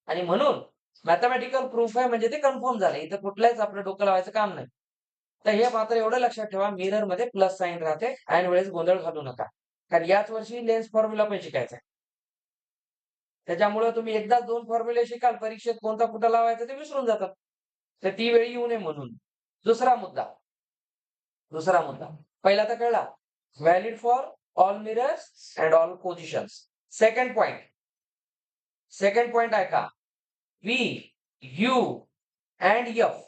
आणि म्हणून मॅथमॅटिकल प्रूफ आहे म्हणजे ते कन्फर्म झालं. इथं कुठल्याच आपलं डोकं लावायचं काम नाही. तर हे मात्र एवढं लक्षात ठेवा, मिरर मध्ये प्लस साईन राहते. ऐन वेळेस गोंधळ घालू नका, कारण याच वर्षी लेन्स फॉर्म्युला पण शिकायचा आहे. त्याच्यामुळे तुम्ही एकदा 2 फॉर्म्युले शिकाल, परीक्षेत कोणता कुठं लावायचा ते विसरून जातात. तर ती वेळ येऊ नये म्हणून. दुसरा मुद्दा पहिला तर कळला, valid for all mirrors and all positions. Second point ऐका, व्ही, यू अँड एफ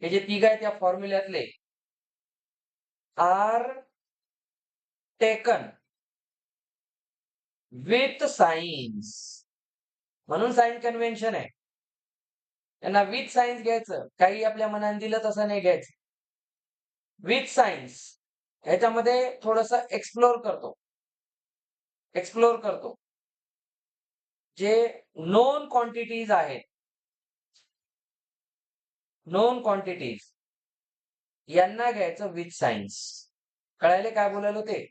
हे जे तिघ आहेत त्या फॉर्म्युल्यातले आर टेकन विथ साइन्स. म्हणून साइन कन्व्हेन्शन आहे. त्यांना विथ सायन्स घ्यायचं, काही आपल्या मनाने दिलं तसं नाही घ्यायचं. विथ सायन्स ह्याच्यामध्ये थोडस एक्सप्लोर करतो. जे नोन क्वांटिटीज आहेत, नोन क्वांटिटीज यांना घ्यायचं विथ सायन्स. कळायले काय बोलायला ते?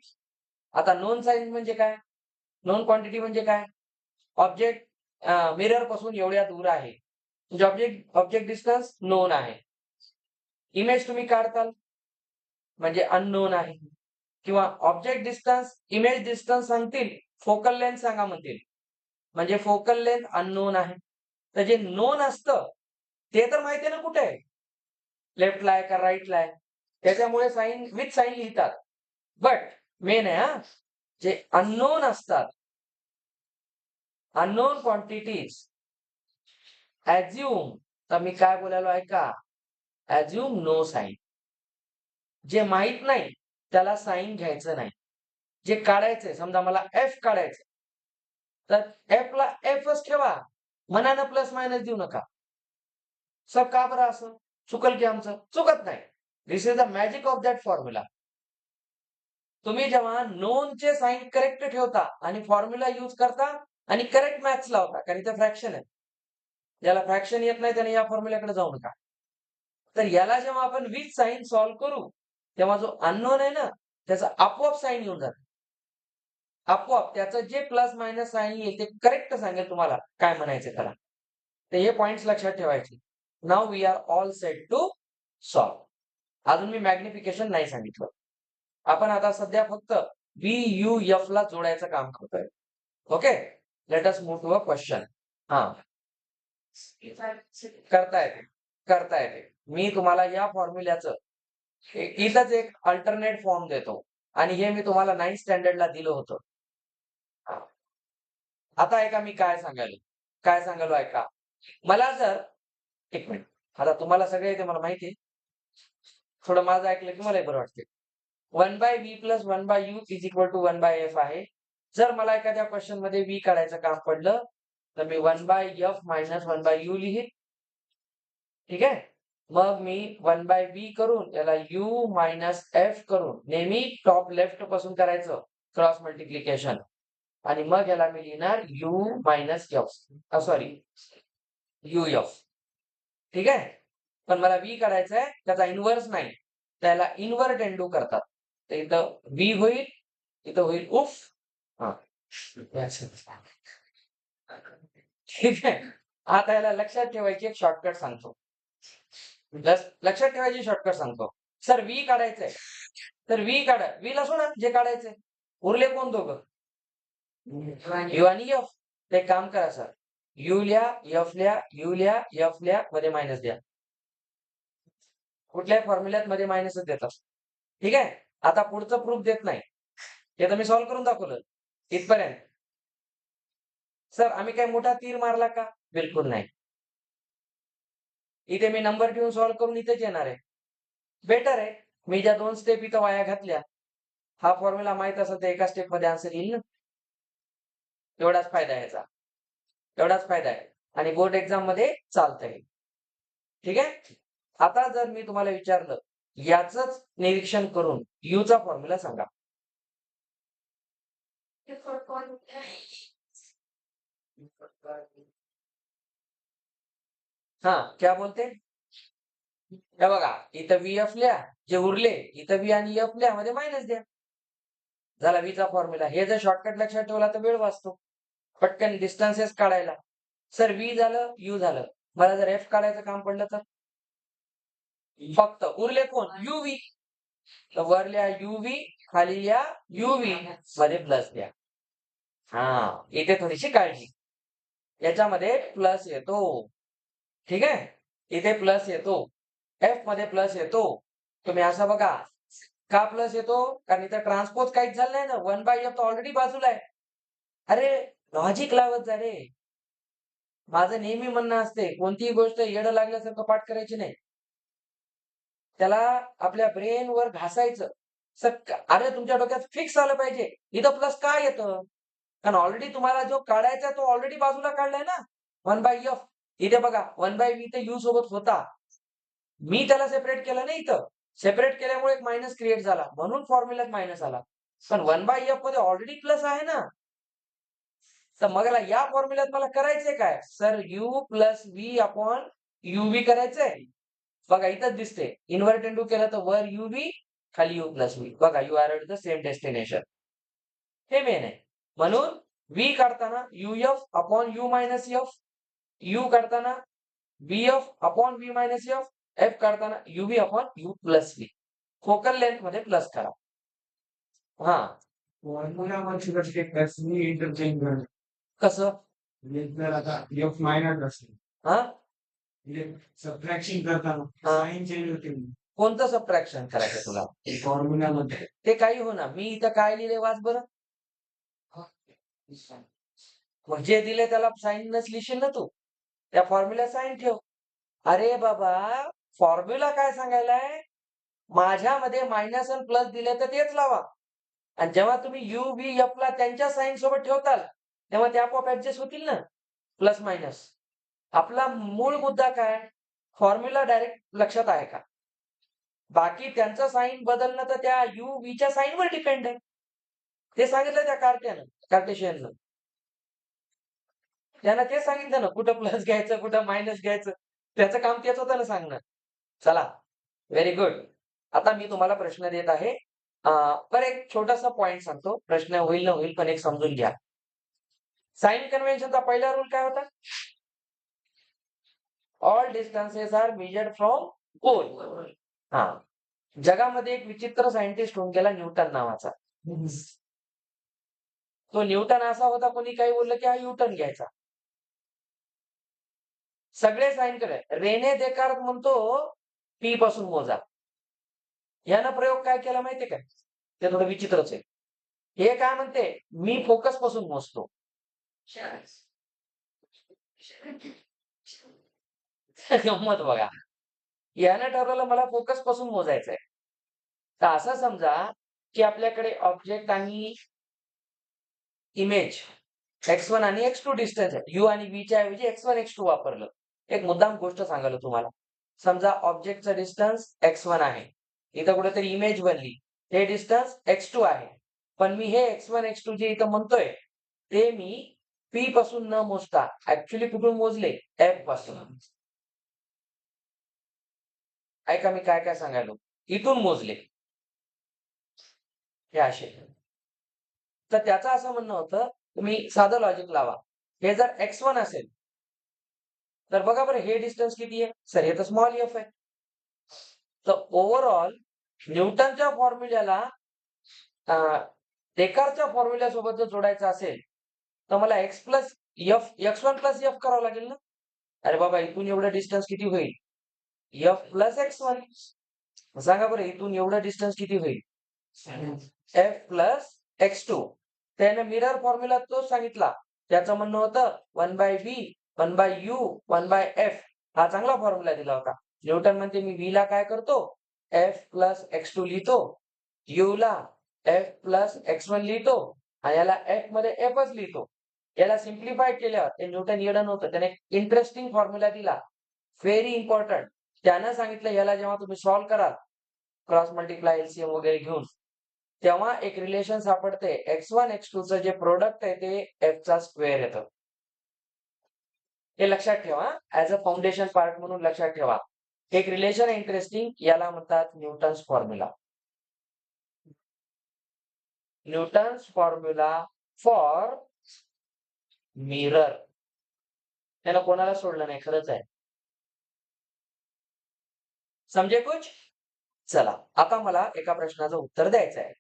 आता नोन सायन्स म्हणजे काय, नोन क्वांटिटी म्हणजे काय? ऑब्जेक्ट मिरर पासून एवढ्या दूर आहे, म्हणजे ऑब्जेक्ट डिस्टन्स नोन आहे. इमेज तुम्ही काढताल म्हणजे अननोन आहे. किंवा ऑब्जेक्ट डिस्टन्स, इमेज डिस्टन्स सांगतील, फोकल लेंथ सांगा म्हणतील, म्हणजे फोकल लेंथ अननोन आहे. तर जे नोन असतं ते तर माहिती आहे ना कुठे आहे, लेफ्टला आहे का राईटला आहे. त्याच्यामुळे साईन विथ साईन लिहितात. बट मेन आहे जे अननोन असतात, अननोन क्वांटिटीज ऍज्युम, तर मी काय बोलायलो ऐका, ऍज्युम नो साईन. जे माहित नाही त्याला साईन घ्यायचं नाही. जे काढायचंय, समजा मला एफ काढायचं, तर एफ ला एफच ठेवा, मनानं प्लस मायनस देऊ नका. सर का बरं असं? चुकल की आमचं? चुकत नाही. This is the magic of that formula. तुम्ही जेव्हा नोनचे साईन करेक्ट ठेवता आणि फॉर्म्युला यूज करता आणि करेक्ट मॅथ्स लावता, कारण इथे फ्रॅक्शन आहे. ज्याला फ्रॅक्शन येत नाही त्याने या फॉर्म्युल्याकडे जाऊ नका. तर याला जेव्हा आपण विथ साईन सॉल्व्ह करू तेव्हा जो अननोन आहे ना त्याचा आपोआप साईन येऊन जात. आपोआप त्याचं जे प्लस मायनस साईन येईल ते करेक्ट सांगेल तुम्हाला काय म्हणायचं त्याला. तर हे पॉइंट्स लक्षात ठेवायचे. Now we are all set to solve. अजून मी मॅग्निफिकेशन नाही सांगितलं. आपण आता सध्या फक्त व्ही यू एफ ला जोडायचं काम करतोय. Okay, let us move to a question. हा, करता येते. मी तुम्हाला या फॉर्म्युल्याचं इथंच एक अल्टरनेट फॉर्म देतो आणि हे मी तुम्हाला 9th स्टँडर्डला दिलं होतं. आता ऐका मी काय सांगालो ऐका. मला जर एक मिनिट, आता तुम्हाला सगळे ते मला माहिती आहे, थोडं माझं ऐकलं की मलाही बरं वाटते. 1/v plus 1/u is equal to 1/f आहे. जर मला एखाद्या क्वेश्चन मध्ये v काढायचं काम पडलं तर मी 1/f मायनस 1/u लिहीन. ठीक आहे. मग मी 1/v करून याला u मायनस f करून नेहमी टॉप लेफ्ट पासून करायचं क्रॉस मल्टिप्लिकेशन, आणि मग याला मी लिहिणार u minus f, sorry uf. ठीक आहे. पण मला v काढायचा आहे, त्याचा इन्व्हर्स नाही, त्याला इन्व्हर्ट एंडू करतात. तर इथं v होईल, इथं होईल उफ. हा, ठीक आहे. आता याला लक्षात ठेवायची एक शॉर्टकट सांगतो. लक्षात ठेवायची शॉर्टकट सांगतो. सर v काढायचंय, तर v काढा, v ला सोडा जे काढायचंय. उरले कोण दोघं, u आणि f. ते काम करा सर, यू लिहा, एफ लिहा, यू लिहा, एफ लिहा, मध्ये मायनस द्या. कुठल्याही फॉर्म्युल्यात मध्ये मायनसच देतात. ठीक आहे. आता पुढचं प्रूफ देत नाही. हे तर मी सॉल्व्ह करून दाखवलं इथपर्यंत. सर आम्ही काय मोठा तीर मारला का? बिलकुल नाही. इथे मी नंबर ठेवून सॉल्व्ह करून इथेच येणार आहे. बेटर आहे. मी ज्या 2 स्टेप इथं वाया घातल्या, हा फॉर्म्युला माहित असेल तर एका स्टेपमध्ये आन्सर येईल ना. एवढाच फायदा आहे याचा. एवढाच फायदा आहे. आणि बोर्ड एक्झाममध्ये चालतंय. ठीक आहे. आता जर मी तुम्हाला विचारलं, याचंच निरीक्षण करून यूचा फॉर्म्युला सांगा. हां, क्या बोलते? हे बघा, इथं VF लिहा, जे उरले इथं V आणि F लिहा, मध्ये मायनस द्या. झाला Vचा फॉर्म्युला. हे जर शॉर्टकट लक्षात ठेवला तर वेळ वाचतो. पटकन डिस्टन्सेस काढायला. सर V झालं, U झालं. मला जर F काढायचं काम पडलं तर? फक्त उरले कोण? UV. तर वर लिहा UV, खाली लिहा UV, मध्ये प्लस द्या. हां, इथे थोडीशी काळजी. याच्यामध्ये प्लस येतो. ठीक आहे. इथे प्लस येतो. F मध्ये प्लस येतो. तुम्ही असं बघा. का प्लस येतो? कारण इथं ट्रान्सपोज काहीच झालं नाही ना. 1/f तर ऑलरेडी बाजूला आहे. अरे लॉजिक लावत जा रे. माझं नेहमी म्हणणं असते, कोणतीही गोष्ट येडं लागल्यासारखं पाठ करायची नाही. त्याला आपल्या ब्रेनवर घासायचं. अरे तुमच्या डोक्यात फिक्स झालं पाहिजे. इथं प्लस का येतं? कारण ऑलरेडी तुम्हाला जो काढायचा तो ऑलरेडी बाजूला काढलाय ना. 1/f. इथे बघा 1/v ते u सोबत होता. मी त्याला सेपरेट केलं नाही इथं. सेपरेट केल्यामुळे एक मायनस क्रिएट झाला. म्हणून फॉर्म्युल्यात मायनस आला. पण 1/f मध्ये ऑलरेडी प्लस आहे ना. तर मग या फॉर्म्युल्यात मला करायचंय काय? Sir u plus v upon uv करायचंय. बघा इथंच दिसते. इन्व्हर्ट इंटू केलं तर वर uv, खाली u प्लस v. बघा you are at the same destination. हे मेन आहे. म्हणून v काढताना uf upon u minus f, u काढताना vf upon v minus f, f काढताना uv upon u plus v. Focal length मध्ये plus करा. हा फॉर्म्युलामध्ये इंटरचेंज करा. कसं? जर आता f मायनस असेल, हा सबट्रॅक्शन करताना साइन चेंज होते. कोणतं सबट्रॅक्शन करायचं तुला? फॉर्म्युलामध्ये. ते काही हो ना. मी इथं काय लिहिले वाच बरं. मग जे दिले त्याला साईनच लिहिशील ना तू. त्या फॉर्म्युला साईन ठेव. अरे बाबा, फॉर्म्युला काय सांगायलाय? माझ्यामध्ये मायनस आणि प्लस दिले तर तेच लावा. आणि जेव्हा तुम्ही यू व्ही एफ ला त्यांच्या साईन सोबत ठेवताल, तेव्हा ते आपोआप ऍडजस्ट होतील ना. Plus minus. आपला मूळ मुद्दा काय? फॉर्म्युला डायरेक्ट लक्षात आहे का? बाकी त्यांचं साईन बदलणं तर त्या यू व्हीच्या साईनवर डिपेंड आहे. ते सांगितलं त्या कार्टेशियननं. त्यानं ते सांगितलं ना, कुठं प्लस घ्यायचं, कुठं मायनस घ्यायचं. त्याचं काम तेच होतं ना सांगणं. चला, व्हेरी गुड. आता मी तुम्हाला प्रश्न देत आहे. तर एक छोटासा पॉइंट सांगतो. प्रश्न होईल ना होईल, पण एक समजून घ्या. साइन कन्व्हेन्शनचा पहिला रूल काय होता? All distances are measured from pole. हा. जगामध्ये एक विचित्र सायंटिस्ट होऊन गेला, न्यूटन नावाचा. तो न्यूटन असा होता, कोणी काही बोललं की हा न्यूटन घ्यायचा. सगळे साइन करे. रेने देकार्त म्हणतो पी पासून मोजा. यानं प्रयोग काय केला माहितीये का? ते थोडं विचित्रच आहे. हे काय म्हणते, मी फोकस पासून मोजतो. गंमत बघा. यानं ठरवलं मला फोकस पासून मोजायचंय. तर असं समजा की आपल्याकडे ऑब्जेक्ट आणि इमेज x1 आणि x2 डिस्टन्स आहे. u आणि v च्या ऐवजी x1 x2 वापरलं. एक मुद्दाम गोष्ट सांगायला तुम्हाला. समजा ऑब्जेक्टचं डिस्टन्स x1 आहे. इथं कुठेतरी इमेज बनली. हे डिस्टन्स x2 आहे. पण मी हे x1 x2 जे इथं म्हणतोय ते मी p पासून न मोजता ऍक्च्युली कुठून मोजले? f पासून. ऐका मी काय काय सांगायलो. इथून मोजले. हे असे. तर त्याचं असं म्हणणं होतं, तुम्ही साधं लॉजिक लावा. हे जर x1 असेल, तर बघा बरं हे डिस्टन्स किती आहे? सर हे तर स्मॉल एफ आहे. तर ओव्हरऑल न्यूटनच्या फॉर्म्युल्याला डेकारच्या फॉर्म्युल्यासोबत जर जोडायचं असेल, तर मला x plus F x1 plus F करावं लागेल ना. अरे बाबा इथून एवढं डिस्टन्स किती होईल? F plus x1. सांगा बरं इथून एवढं डिस्टन्स किती होईल? F plus x2. त्याने मिरर फॉर्म्युला तोच सांगितला. त्याचं म्हणणं होतं 1/v 1/u 1/f. हा चांगला फॉर्म्युला दिला होता. न्यूटन म्हणते मी v ला काय करतो? एफ प्लस x2 लिहितो. u ला एफ प्लस x1 लिहितो. आणि याला एफ मध्ये एफच लिहितो. याला सिम्प्लिफाय केल्यावर ते न्यूटन येडं नव्हतं. त्याने इंटरेस्टिंग फॉर्म्युला दिला. Very important. त्यानं सांगितलं याला जेव्हा तुम्ही सॉल्व्ह कराल क्रॉस मल्टिप्लाय एलसीएम वगैरे घेऊन तेव्हा एक रिलेशन सापडते x1 x2 चं जे प्रोडक्ट आहे ते f चा स्क्वेअर येतं. हे लक्षात ठेवा. ऍज अ फाउंडेशन पार्ट म्हणून लक्षात ठेवा. एक रिलेशन इंटरेस्टिंग याला म्हणतात Newton's formula. Newton's formula for mirror. त्याला कोणाला सोडलं नाही खरंच आहे. समजे कुछ? चला आता मला एका प्रश्नाचं उत्तर द्यायचं आहे.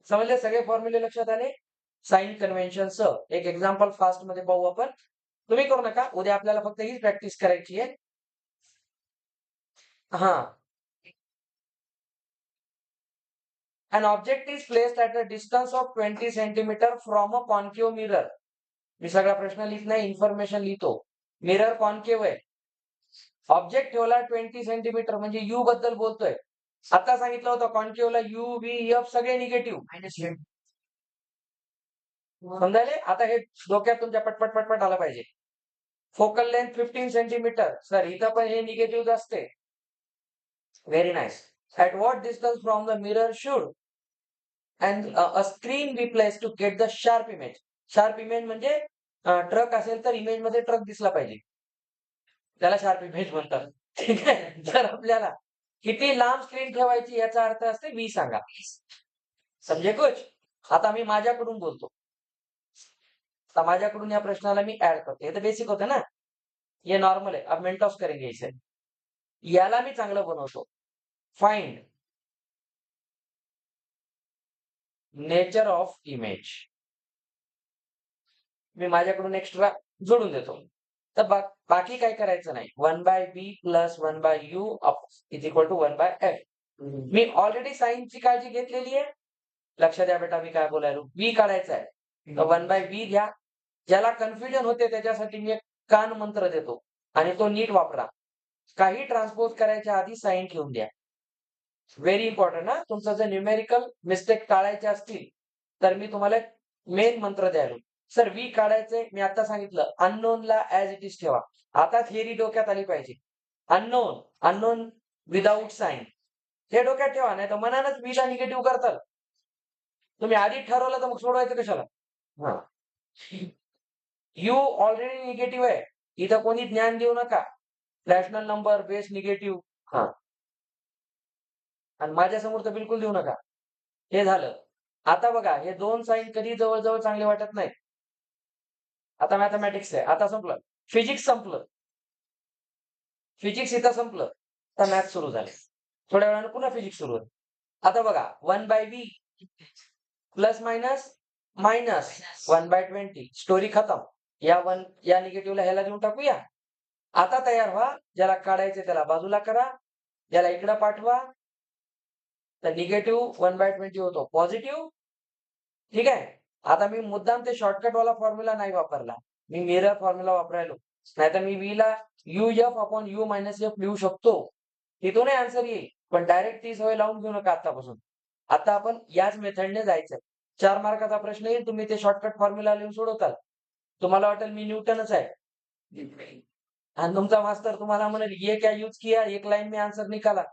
समजले सगळे फॉर्म्युले लक्षात आले? साइन कन्व्हेन्शनचं एक एक्झाम्पल फास्ट मध्ये पाहू आपण. तुम्ही करू नका. उद्या आपल्याला फक्त हीच प्रॅक्टिस करायची आहे. हा. An object is placed at a distance of 20 centimeter from a concave mirror. मी सगळा प्रश्न लिहित नाही, इन्फॉर्मेशन लिहितो. मिरर कॉन्केव्ह आहे. ऑब्जेक्ट ठेवला 20 सेंटीमीटर म्हणजे यू बद्दल बोलतोय. आता सांगितलं होतं कॉन्केव्हला यू व्ही एफ सगळे निगेटिव्ह. समजायले? आता हे डोक्यात तुमच्या पटपट पटपट आलं पाहिजे. Focal length 15 centimetre. सर इथं पण हे निगेटिव्ह असते. Very nice. At what distance from the mirror should and a screen be placed to get the sharp image? Sharp image म्हणजे ट्रक असेल तर इमेज मध्ये ट्रक दिसला पाहिजे. त्याला शार्प इमेज म्हणतात. ठीक आहे. जर आपल्याला किती लांब स्क्रीन ठेवायची याचा अर्थ असते v सांगा. समजे कुछ? आता मी माझ्याकडून बोलतो. आता माझ्याकडून या प्रश्नाला मी ऍड करतो. हे तर बेसिक होतं ना. हे नॉर्मल आहे. अब मेंट ऑफ करेंगे इसे. याला मी चांगलं बनवतो. Find nature of image. मी माझ्याकडून एक्स्ट्रा जोडून देतो. तर बाकी काय करायचं नाही. 1/b plus 1/u is equal to 1/f. मी ऑलरेडी साइनची काळजी घेतलेली आहे. लक्ष द्या बेटा मी काय बोलायलो. v काढायचा आहे. तर 1/b घ्या. ज्याला कन्फ्युजन होते त्याच्यासाठी मी एक कान मंत्र देतो आणि तो नीट वापरा. काही ट्रान्सपोज करायच्या आधी साइन ठेवून द्या. व्हेरी इम्पॉर्टंट ना. तुमचं जर न्यूमेरिकल मिस्टेक टाळायचे असतील तर मी तुम्हाला मेन मंत्र द्यायलो. सर v काढायचंय मी आता सांगितलं अननोनला ऍज इट इज ठेवा. आता थिअरी डोक्यात आली पाहिजे. अननोन विदाऊट साइन हे डोक्यात ठेवा. नाही तर मनानच v ला निगेटिव्ह करतात. तुम्ही आधी ठरवलं तर मग सोडवायचं कशाला? हा. यू ऑलरेडी निगेटिव्ह आहे. इथं कोणी ज्ञान देऊ नका. Rational number base negative. हा. आणि माझ्या समोर तर बिलकुल देऊ नका. हे झालं. आता बघा हे दोन साइन कधी जवळ चांगले वाटत नाही. आता मॅथमॅटिक्स आहे. आता संपलं. फिजिक्स संपलं. फिजिक्स इथं संपलं. आता मॅथ सुरू झाले. थोड्या वेळानं पुन्हा फिजिक्स सुरू होईल. आता बघा 1/v plus minus minus 1/20. Story खतम. या निगेटिव्हला ह्याला देऊन टाकूया. आता तयार व्हा. ज्याला काढायचे त्याला बाजूला करा. ज्याला इकडं पाठवा. तर निगेटिव्ह 1/20 होतो पॉझिटिव्ह. ठीक आहे. आता मी मुद्दाम ते शॉर्टकट वाला फॉर्म्युला नाही वापरला. मी मिरर फॉर्म्युला वापरायलो. नाहीतर मी v ला uf/u - f लिहू शकतो. तिथूनही आन्सर येईल. पण डायरेक्ट ती सवय लावून घेऊ नका आतापासून. आता आपण याच मेथडने जायचंय. 4 मार्काचा प्रश्न येईल. तुम्ही ते शॉर्टकट फॉर्म्युला लिहून सोडवताल. तुम्हाला वाटेल मी न्यूटनच आहे. आणि तुमचा मास्तर तुम्हाला म्हणेल ये क्या यूज किया, एक लाइन में आंसर निकाला.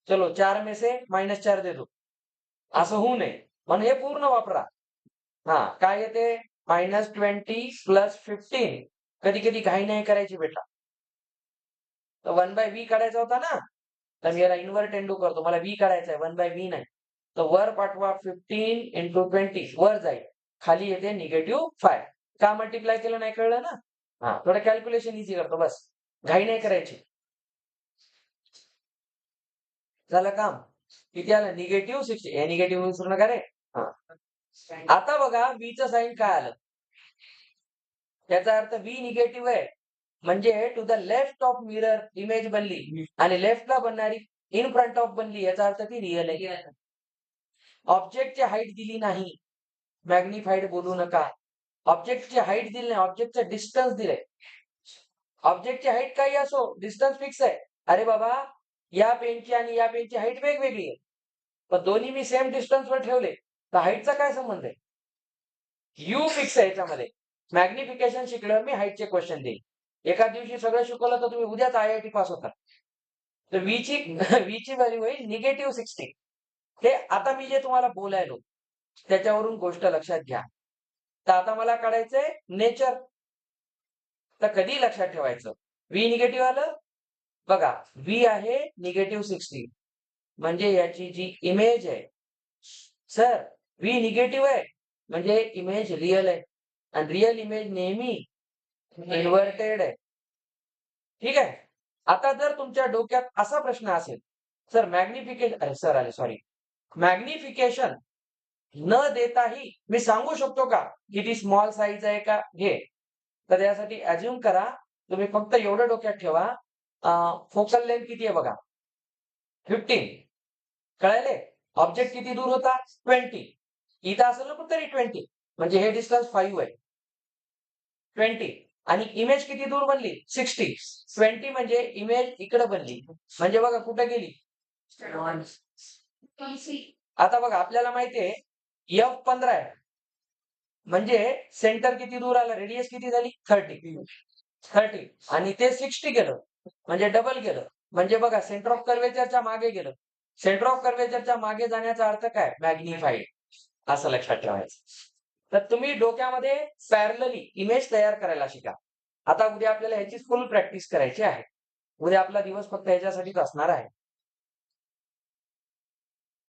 चलो 4 में से -4 दे दो. असं होऊ नये. म्हणून हे पूर्ण वापरा. हा काय येते -20 प्लस 15. कधी कधी घाई नाही करायची बेटा. तर 1/v काढायचा होता ना. तर मी याला इन्व्हर्ट एंडू करतो. मला v काढायचा आहे 1/v नाही. तर वर पाठवा 15 × 20 वर जाईल. खाली येते -5. का मल्टिप्लाय केलं नाही कळलं ना. हा थोडं कॅल्क्युलेशन इझी करतो बस. घाई नाही करायची. झालं काम. किती आलं -60. हे निगेटिव्ह विसरू नका रे. हा. आता बघा v चं साइन काय आलं. याचा अर्थ व्ही निगेटिव्ह आहे म्हणजे to the left of mirror image बनली आणि लेफ्टला बनणारी इन फ्रंट ऑफ बनली याचा अर्थ ती रिअल आहे. ऑब्जेक्टची हाईट दिली नाही, मॅग्निफाईड बोलू नका. ऑब्जेक्टची हाईट दिली नाही, ऑब्जेक्टचं डिस्टन्स दिलंय. ऑब्जेक्टची हाईट काही असो, डिस्टन्स फिक्स आहे. अरे बाबा, या पेनची आणि या पेनची हाईट वेगवेगळी आहे, पण दोन्ही मी सेम डिस्टन्सवर ठेवले तर हाईटचा काय संबंध आहे? यू फिक्स आहे याच्यामध्ये. मॅग्निफिकेशन शिकल्यावर मी हाईटचे क्वेश्चन देईल. एका दिवशी सगळं शिकवलं तर तुम्ही उद्याच IIT पास होता. तर व्हीची व्हीची व्हॅल्यू होईल -60. हे आता मी जे तुम्हाला बोलायलो त्याच्यावरून गोष्ट लक्षात घ्या. तर आता मला काढायचंय नेचर. तर कधी लक्षात ठेवायचं? व्ही निगेटिव्ह आलं बघा, व्ही आहे -60 म्हणजे याची जी इमेज आहे, सर व्ही निगेटिव्ह आहे म्हणजे इमेज रिअल आहे आणि रिअल इमेज नेहमी इन्व्हर्टेड आहे. ठीक आहे. आता जर तुमच्या डोक्यात असा प्रश्न असेल, सर मॅग्निफिकेशन न देताही मी सांगू शकतो का किती स्मॉल साईज आहे का हे? तर यासाठी अज्युम करा, तुम्ही फक्त एवढं डोक्यात ठेवा, फोकल लेंथ किती आहे बघा, 15. कळाले? ऑब्जेक्ट किती दूर होता? 20. इथं असेल ना कुठतरी 20 म्हणजे हे डिस्टन्स 5 आहे. 20 आणि इमेज किती दूर बनली? 60. 20 म्हणजे इमेज इकडे बनली म्हणजे बघा कुठे गेली? आता बघा आपल्याला माहितीये F15 आहे म्हणजे सेंटर किती दूर आलं? रेडियस किती झाली? 30 आणि ते 60 गेलं म्हणजे डबल गेलं म्हणजे बघा सेंटर ऑफ कर्वेचरच्या मागे गेलं. सेंटर ऑफ कर्वेचरच्या मागे जाण्याचा अर्थ काय? मॅग्निफाईड. असं लक्षात ठेवायचं. तर तुम्ही डोक्यामध्ये पॅरलली इमेज तयार करायला शिका. आता उद्या आपल्याला ह्याची फुल प्रॅक्टिस करायची आहे. उद्या आपला दिवस फक्त ह्याच्यासाठीच असणार आहे.